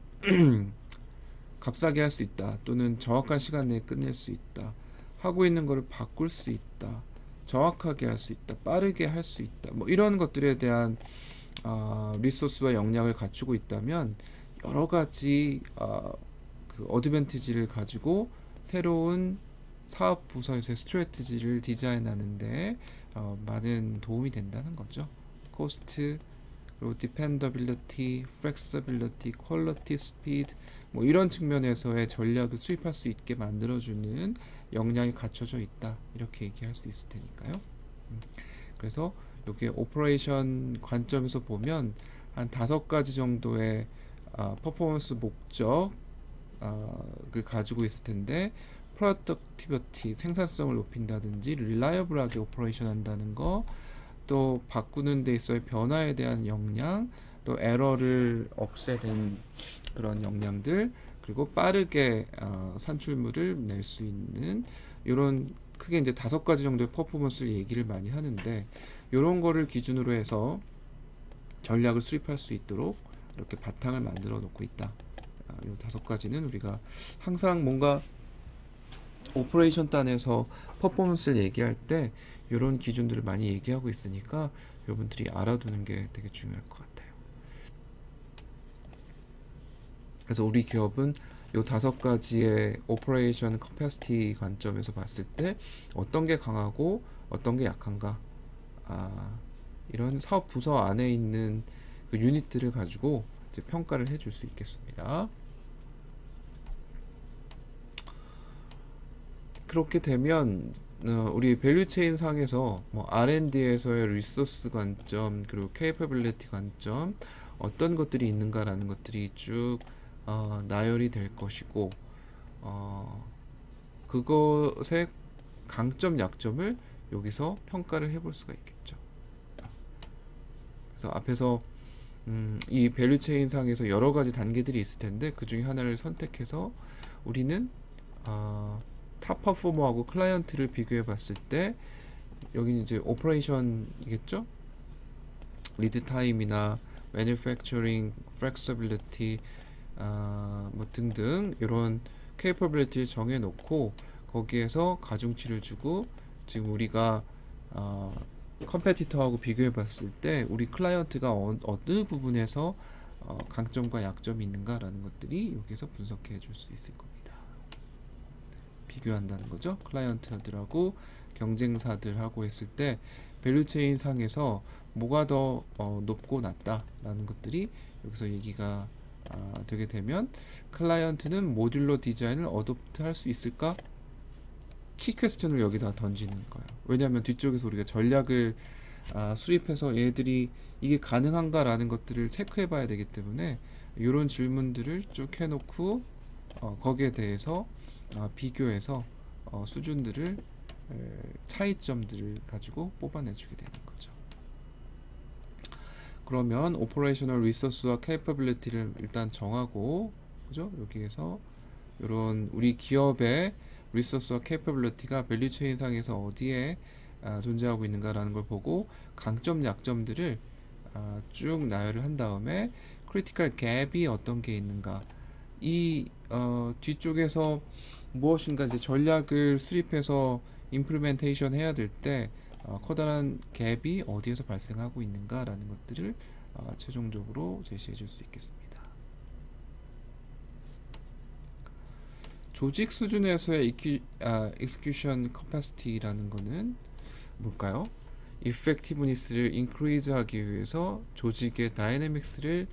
값싸게 할 수 있다, 또는 정확한 시간 내에 끝낼 수 있다, 하고 있는 거를 바꿀 수 있다, 정확하게 할 수 있다, 빠르게 할 수 있다, 뭐 이런 것들에 대한 리소스와 역량을 갖추고 있다면 여러 가지 그 어드밴티지를 가지고 새로운 사업 부서에서의 스트래티지를 디자인하는데 많은 도움이 된다는 거죠. 코스트, 그리고 디펜더빌리티, 플렉서빌리티, 퀄리티, 스피드, 뭐 이런 측면에서의 전략을 수립할 수 있게 만들어주는 역량이 갖춰져 있다, 이렇게 얘기할 수 있을 테니까요. 그래서 여기 오퍼레이션 관점에서 보면 한 5가지 정도의 퍼포먼스 목적을 가지고 있을 텐데, 프로덕티비티, 생산성을 높인다든지, 릴라이어블하게 오퍼레이션 한다는 거, 또 바꾸는 데 있어의 변화에 대한 역량, 또 에러를 없애는 그런 역량들, 그리고 빠르게 산출물을 낼 수 있는, 이런 크게 이제 5가지 정도의 퍼포먼스를 얘기를 많이 하는데, 이런 거를 기준으로 해서 전략을 수립할 수 있도록 이렇게 바탕을 만들어 놓고 있다. 이 5가지는 우리가 항상 뭔가 오퍼레이션 단에서 퍼포먼스를 얘기할 때 이런 기준들을 많이 얘기하고 있으니까 여러분들이 알아두는 게 되게 중요할 것 같아요. 그래서 우리 기업은 이 5가지의 오퍼레이션 커패시티 관점에서 봤을 때 어떤 게 강하고 어떤 게 약한가, 이런 사업 부서 안에 있는 그 유닛들을 가지고 이제 평가를 해줄 수 있겠습니다. 그렇게 되면 우리 밸류체인 상에서 뭐 R&D에서의 리소스 관점, 그리고 케이퍼빌리티 관점, 어떤 것들이 있는가라는 것들이 쭉 나열이 될 것이고, 그것의 강점, 약점을 여기서 평가를 해볼 수가 있겠죠. 그래서 앞에서 이 밸류체인 상에서 여러 가지 단계들이 있을 텐데, 그 중에 하나를 선택해서 우리는 탑 퍼포머하고 클라이언트를 비교해 봤을 때, 여기는 이제 오퍼레이션이겠죠? 리드 타임이나 매니팩처링, 플렉서빌리티, 뭐 등등 이런 케이퍼빌리티를 정해 놓고, 거기에서 가중치를 주고, 지금 우리가 컴페티터하고 비교해 봤을 때 우리 클라이언트가 어느 부분에서 강점과 약점이 있는가라는 것들이 여기서 분석해 줄 수 있을 겁니다. 비교한다는 거죠. 클라이언트들하고 경쟁사들하고 했을 때 밸류체인 상에서 뭐가 더 높고 낮다라는 것들이 여기서 얘기가 되게 되면, 클라이언트는 모듈러 디자인을 어댑트 할 수 있을까? 키 퀘스천을 여기다 던지는 거예요. 왜냐하면 뒤쪽에서 우리가 전략을 수립해서 얘들이 이게 가능한가라는 것들을 체크해 봐야 되기 때문에 이런 질문들을 쭉 해놓고 거기에 대해서 비교해서 수준들을 차이점들을 가지고 뽑아내주게 되는 거죠. 그러면 오퍼레이셔널 리소스와 capability를 일단 정하고, 그죠? 여기에서 이런 우리 기업의 리소스와 capability가 밸류 체인 상에서 어디에 존재하고 있는가라는 걸 보고 강점, 약점들을 쭉 나열을 한 다음에 크리티컬 갭이 어떤 게 있는가, 이 뒤쪽에서 무엇인가 이제 전략을 수립해서 임플리멘테이션 해야 될 때 커다란 갭이 어디에서 발생하고 있는가라는 것들을 최종적으로 제시해 줄 수 있겠습니다. 조직 수준에서의 execution capacity라는 거는 뭘까요? effectiveness를 increase 하기 위해서 조직의 다이내믹스를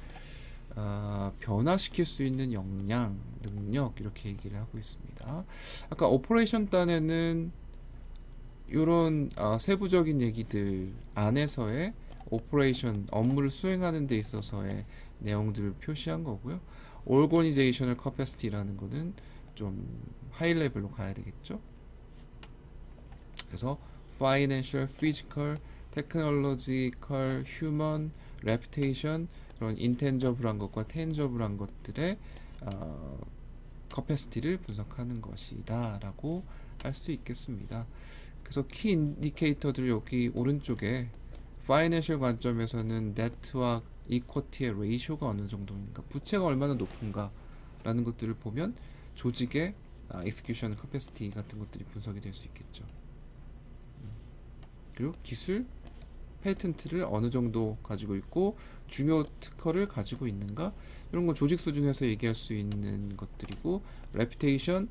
변화시킬 수 있는 역량, 능력, 이렇게 얘기를 하고 있습니다. 아까 오퍼레이션 단에는 이런 세부적인 얘기들 안에서의 오퍼레이션, 업무를 수행하는 데 있어서의 내용들을 표시한 거고요. 오르거니제이셔널 커패시티라는 거는 좀 하이 레벨로 가야 되겠죠. 그래서 financial, physical, technological, human, reputation, 그런 intangible한 것과 tangible한 것들의 capacity를 분석하는 것이다 라고 할 수 있겠습니다. 그래서 키 인디케이터들 여기 오른쪽에 파이낸셜 관점에서는 debt와 equity의 레이쇼가 어느 정도인가, 부채가 얼마나 높은가 라는 것들을 보면 조직의 execution capacity 같은 것들이 분석이 될 수 있겠죠. 그리고 기술, 페이턴트를 어느 정도 가지고 있고 중요 특허를 가지고 있는가, 이런 건 조직 수준에서 얘기할 수 있는 것들이고, 레퓨테이션,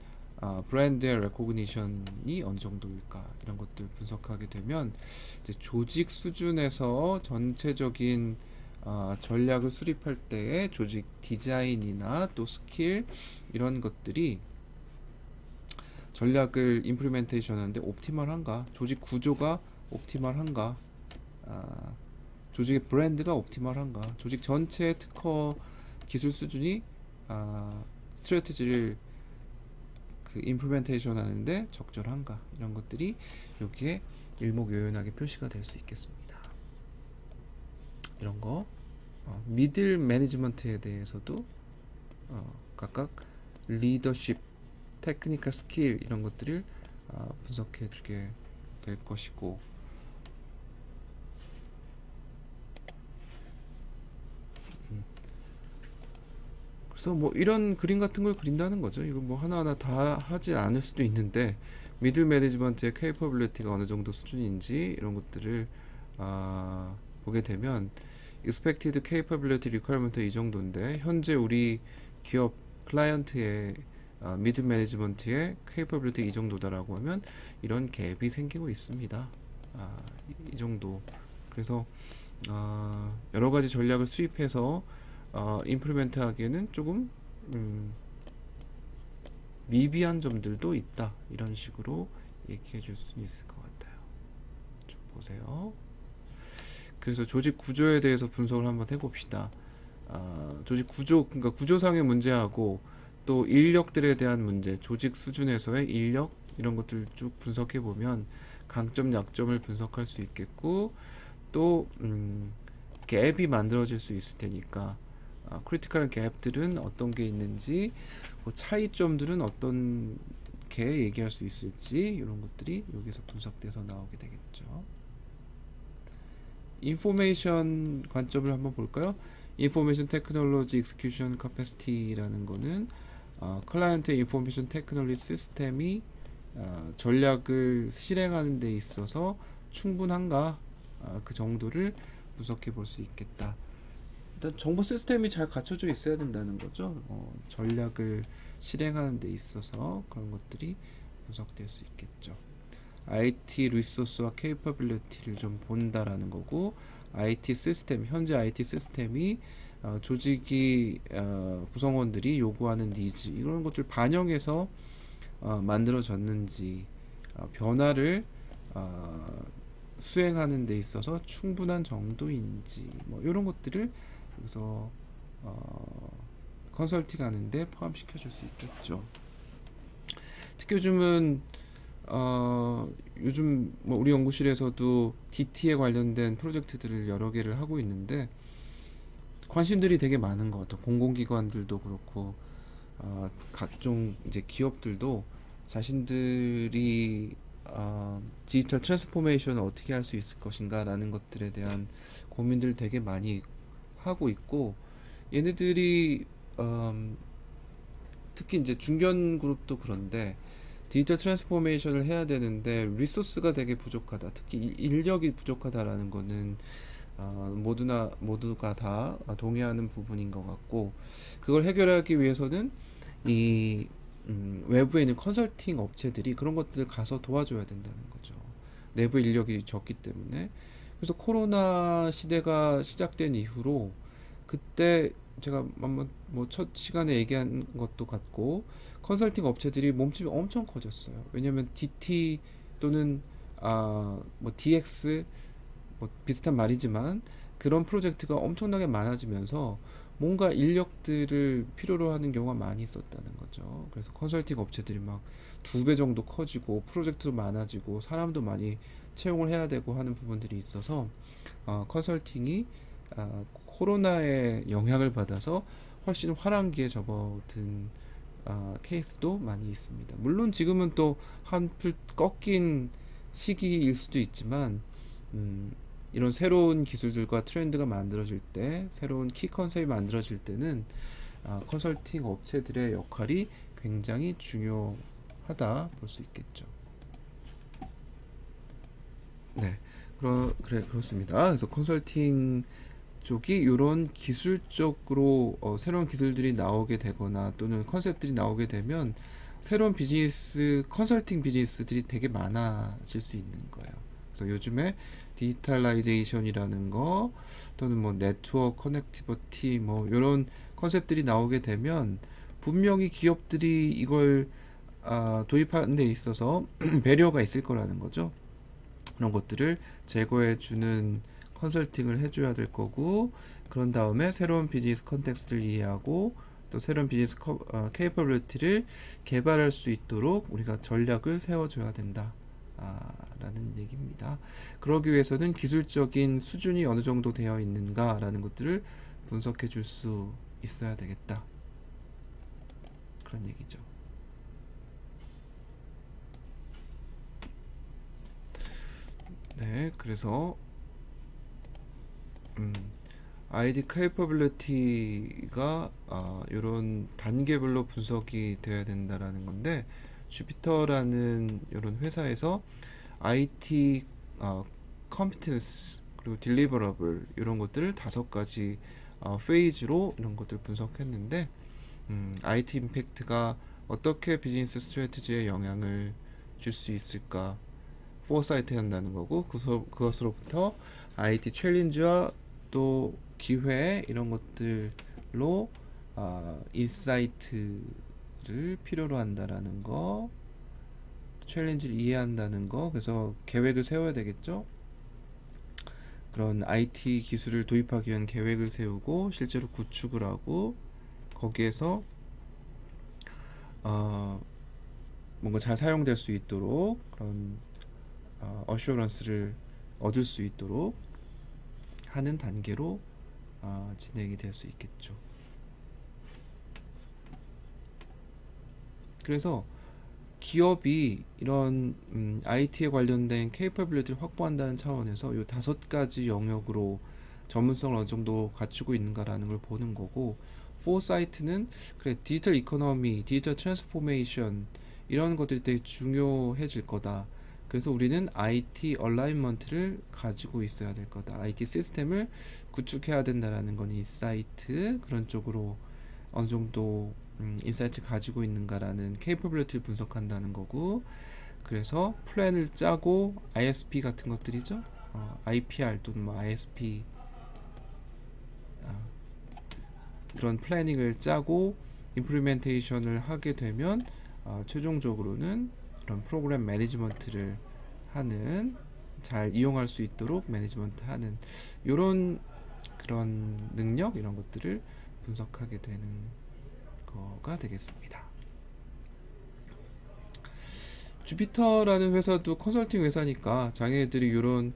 브랜드의 레코그니션이 어느 정도일까, 이런 것들 분석하게 되면 이제 조직 수준에서 전체적인 전략을 수립할 때의 조직 디자인이나 또 스킬, 이런 것들이 전략을 임플리멘테이션 하는데 옵티멀한가, 조직 구조가 옵티멀한가, 조직의 브랜드가 옵티멀한가, 조직 전체의 특허 기술 수준이 스트래티지를 임플리멘테이션 하는데 적절한가, 이런 것들이 여기에 일목요연하게 표시가 될 수 있겠습니다. 이런 거 미들 매니지먼트에 대해서도 각각 리더십, 테크니컬 스킬, 이런 것들을 분석해 주게 될 것이고, 그래서 뭐 이런 그림 같은 걸 그린다는 거죠. 이거 뭐 하나하나 다 하지 않을 수도 있는데 미들 매니지먼트의 케이퍼빌리티가 어느 정도 수준인지 이런 것들을 보게 되면 expected capability requirement 이 정도인데 현재 우리 기업 클라이언트의 미들 매니지먼트의 capability 이 정도다라고 하면 이런 갭이 생기고 있습니다. 이 정도. 그래서 여러 가지 전략을 수립해서 임플리멘트 하기에는 조금 미비한 점들도 있다, 이런 식으로 얘기해 줄 수 있을 것 같아요. 좀 보세요. 그래서 조직 구조에 대해서 분석을 한번 해봅시다. 조직 구조, 그러니까 구조상의 문제하고 또 인력들에 대한 문제, 조직 수준에서의 인력, 이런 것들을 쭉 분석해 보면 강점, 약점을 분석할 수 있겠고, 또 갭이 만들어질 수 있을 테니까 크리티컬한 갭들은 어떤 게 있는지, 차이점들은 어떤 게 얘기할 수 있을지, 이런 것들이 여기서 분석돼서 나오게 되겠죠. 인포메이션 관점을 한번 볼까요? 인포메이션 테크놀로지 익스큐션 커패시티라는 거는 클라이언트의 인포메이션 테크놀로지 시스템이 전략을 실행하는 데 있어서 충분한가, 그 정도를 분석해 볼 수 있겠다. 일단 정보 시스템이 잘 갖춰져 있어야 된다는 거죠. 전략을 실행하는 데 있어서 그런 것들이 분석될 수 있겠죠. IT 리소스와 케이퍼빌리티를 좀 본다라는 거고, IT 시스템, 현재 IT 시스템이 조직이 구성원들이 요구하는 니즈, 이런 것들 반영해서 만들어졌는지, 변화를 수행하는 데 있어서 충분한 정도인지 뭐 이런 것들을 여기서 컨설팅 하는데 포함시켜 줄 수 있겠죠. 특히 요즘 뭐 우리 연구실에서도 DT에 관련된 프로젝트들을 여러 개를 하고 있는데 관심들이 되게 많은 것 같아요. 공공기관들도 그렇고 각종 이제 기업들도 자신들이 디지털 트랜스포메이션을 어떻게 할 수 있을 것인가 라는 것들에 대한 고민들 되게 많이 하고 있고, 얘네들이 특히 이제 중견 그룹도 그런데 디지털 트랜스포메이션을 해야 되는데 리소스가 되게 부족하다, 특히 인력이 부족하다라는 거는 모두가 다 동의하는 부분인 것 같고, 그걸 해결하기 위해서는 이 외부에 있는 컨설팅 업체들이 그런 것들을 가서 도와줘야 된다는 거죠. 내부 인력이 적기 때문에. 그래서 코로나 시대가 시작된 이후로, 그때 제가 한번 뭐 첫 시간에 얘기한 것도 같고, 컨설팅 업체들이 몸집이 엄청 커졌어요. 왜냐면 DT 또는 뭐 DX 뭐 비슷한 말이지만 그런 프로젝트가 엄청나게 많아지면서 뭔가 인력들을 필요로 하는 경우가 많이 있었다는 거죠. 그래서 컨설팅 업체들이 막 2배 정도 커지고 프로젝트도 많아지고 사람도 많이 채용을 해야 되고 하는 부분들이 있어서 컨설팅이 코로나의 영향을 받아서 훨씬 화랑기에 접어든 케이스도 많이 있습니다. 물론 지금은 또 한풀 꺾인 시기일 수도 있지만 이런 새로운 기술들과 트렌드가 만들어질 때, 새로운 키 컨셉이 만들어질 때는 컨설팅 업체들의 역할이 굉장히 중요하다 볼 수 있겠죠. 네, 그렇습니다. 그래서 컨설팅 쪽이 이런 기술적으로 새로운 기술들이 나오게 되거나 또는 컨셉들이 나오게 되면 새로운 비즈니스, 컨설팅 비즈니스들이 되게 많아질 수 있는 거예요. 그래서 요즘에 디지털라이제이션이라는 거 또는 뭐 네트워크 커넥티비티 뭐 이런 컨셉들이 나오게 되면 분명히 기업들이 이걸 도입하는 데 있어서 배려가 있을 거라는 거죠. 그런 것들을 제거해 주는 컨설팅을 해줘야 될 거고, 그런 다음에 새로운 비즈니스 컨텍스트를 이해하고 또 새로운 비즈니스 케이퍼빌리티를 개발할 수 있도록 우리가 전략을 세워줘야 된다 라는 얘기입니다. 그러기 위해서는 기술적인 수준이 어느 정도 되어 있는가 라는 것들을 분석해 줄 수 있어야 되겠다, 그런 얘기죠. 네, 그래서 ID capability가 이런 단계별로 분석이 되어야 된다라는 건데, 주피터라는 이런 회사에서 IT competence 그리고 deliverable 이런 것들을 5가지 페이지로 이런 것들 분석했는데, IT 임팩트가 어떻게 비즈니스 스트래티지에 영향을 줄 수 있을까 포사이트 한다는 거고, 그것으로부터 IT 챌린지와 또 기회 이런 것들로 인사이트를 필요로 한다라는 거, 챌린지를 이해한다는 거, 그래서 계획을 세워야 되겠죠. 그런 IT 기술을 도입하기 위한 계획을 세우고 실제로 구축을 하고, 거기에서 뭔가 잘 사용될 수 있도록 그런 어슈어런스를 얻을 수 있도록 하는 단계로 진행이 될 수 있겠죠. 그래서 기업이 이런 IT에 관련된 케이퍼빌리티를 확보한다는 차원에서 이 5가지 영역으로 전문성을 어느 정도 갖추고 있는가라는 걸 보는 거고, 포사이트는 그래 디지털 이코노미, 디지털 트랜스포메이션 이런 것들이 되게 중요해질 거다. 그래서 우리는 IT 얼라인먼트를 가지고 있어야 될 거다. IT 시스템을 구축해야 된다라는 건 인사이트, 그런 쪽으로 어느 정도 인사이트를 가지고 있는가라는 케이퍼빌리티를 분석한다는 거고, 그래서 플랜을 짜고 ISP 같은 것들이죠. IPR 또는 뭐 ISP 그런 플래닝을 짜고 임플리멘테이션을 하게 되면 최종적으로는 그런 프로그램 매니지먼트를 하는 잘 이용할 수 있도록 매니지먼트 하는 요런 그런 능력 이런 것들을 분석하게 되는 거가 되겠습니다. 주피터라는 회사도 컨설팅 회사니까 자기네들이 이런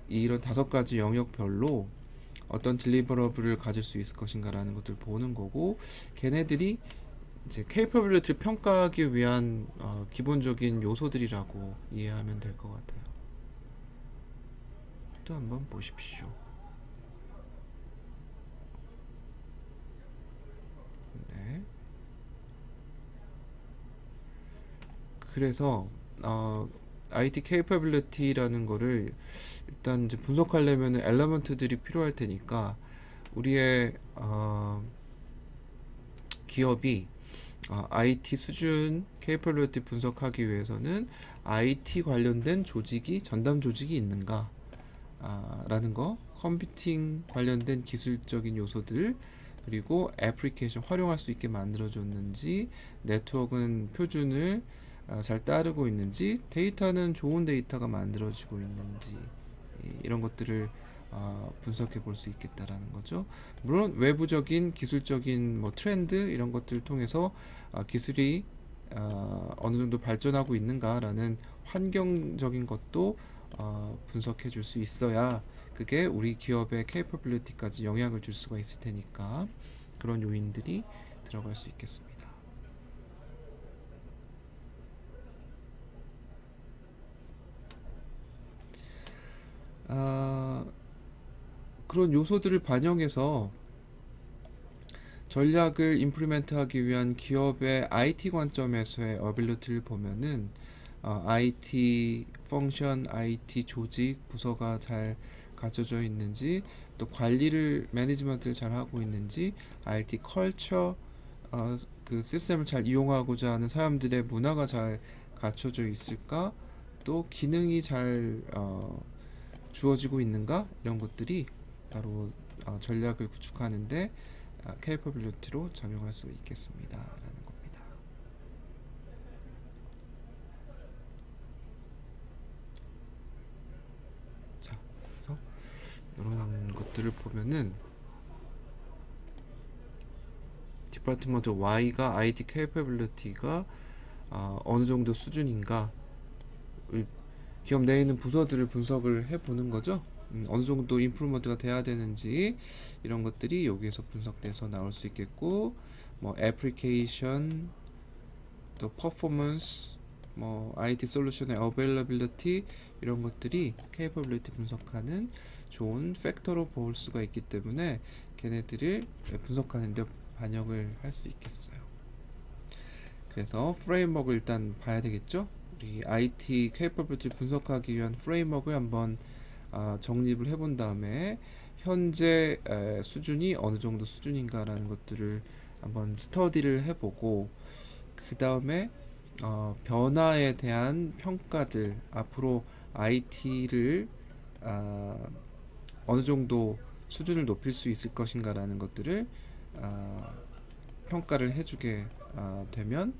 이런 5가지 영역별로 어떤 딜리버러블을 가질 수 있을 것인가라는 것들 보는 거고, 걔네들이 이제 케이퍼빌리티를 평가하기 위한 기본적인 요소들이라고 이해하면 될 것 같아요. 또 한번 보십시오. 네. 그래서 IT capability라는 거를 일단 이제 분석하려면 엘리먼트들이 필요할 테니까 우리의 기업이 IT 수준 capability 분석하기 위해서는 IT 관련된 조직이 전담 조직이 있는가 라는 거, 컴퓨팅 관련된 기술적인 요소들, 그리고 애플리케이션 활용할 수 있게 만들어줬는지, 네트워크는 표준을 잘 따르고 있는지, 데이터는 좋은 데이터가 만들어지고 있는지, 이런 것들을 분석해 볼 수 있겠다라는 거죠. 물론 외부적인 기술적인 뭐 트렌드 이런 것들을 통해서 기술이 어느 정도 발전하고 있는가라는 환경적인 것도 분석해 줄 수 있어야 그게 우리 기업의 capability까지 영향을 줄 수가 있을 테니까 그런 요인들이 들어갈 수 있겠습니다. 그런 요소들을 반영해서 전략을 임플리멘트 하기 위한 기업의 IT 관점에서의 어빌리티를 보면은 IT 펑션, IT 조직, 부서가 잘 갖춰져 있는지, 또 관리를 매니지먼트를 잘 하고 있는지, IT 컬처, 그 시스템을 잘 이용하고자 하는 사람들의 문화가 잘 갖춰져 있을까, 또 기능이 잘 주어지고 있는가, 이런 것들이 바로 전략을 구축하는데 capability로 작용할 수 있겠습니다 라는 겁니다. 자, 그래서 이런 것들을 보면은 디파트먼트 Y가 IT capability가 어느 정도 수준인가, 기업 내에 있는 부서들을 분석을 해보는 거죠. 어느 정도 임프루먼트가 돼야 되는지 이런 것들이 여기에서 분석돼서 나올 수 있겠고, 뭐 애플리케이션, 또 퍼포먼스, 뭐 IT 솔루션의 어베일러빌리티 이런 것들이 케이퍼빌리티 분석하는 좋은 팩터로 볼 수가 있기 때문에 걔네들을 분석하는 데 반영을 할 수 있겠어요. 그래서 프레임워크를 일단 봐야 되겠죠. 우리 IT capability 분석하기 위한 프레임워크를 한번 정립을 해본 다음에 현재 수준이 어느 정도 수준인가라는 것들을 한번 스터디를 해보고, 그 다음에 변화에 대한 평가들, 앞으로 IT를 어느 정도 수준을 높일 수 있을 것인가라는 것들을 평가를 해주게 되면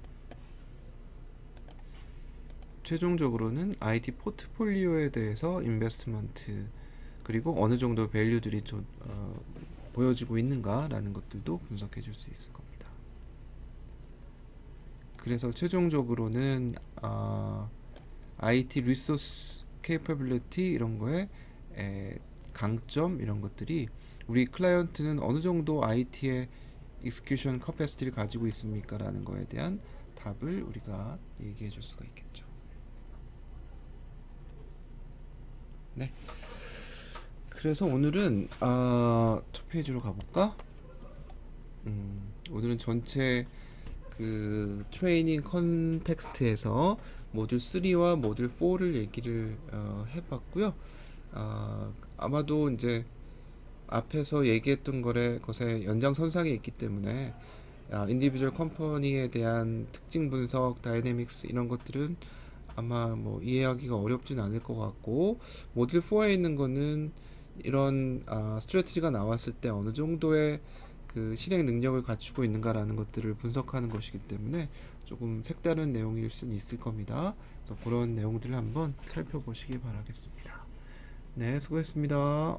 최종적으로는 IT 포트폴리오에 대해서 인베스트먼트, 그리고 어느 정도 밸류들이 보여지고 있는가 라는 것들도 분석해 줄 수 있을 겁니다. 그래서 최종적으로는 IT 리소스 케이퍼빌리티 이런 거에 강점 이런 것들이 우리 클라이언트는 어느 정도 IT의 execution capacity를 가지고 있습니까 라는 거에 대한 답을 우리가 얘기해 줄 수가 있겠죠. 네. 그래서 오늘은 첫 페이지로 가볼까? 오늘은 전체 그 트레이닝 컨텍스트에서 모듈 3와 모듈 4를 얘기를 해봤고요. 아마도 이제 앞에서 얘기했던 것의 연장선상에 있기 때문에 인디비주얼 컴퍼니에 대한 특징 분석, 다이내믹스 이런 것들은 아마 뭐 이해하기가 어렵진 않을 것 같고, 모듈 4에 있는 거는 이런 스트래티지가 나왔을 때 어느 정도의 그 실행 능력을 갖추고 있는가라는 것들을 분석하는 것이기 때문에 조금 색다른 내용일 수는 있을 겁니다. 그래서 그런 내용들을 한번 살펴보시기 바라겠습니다. 네, 수고했습니다.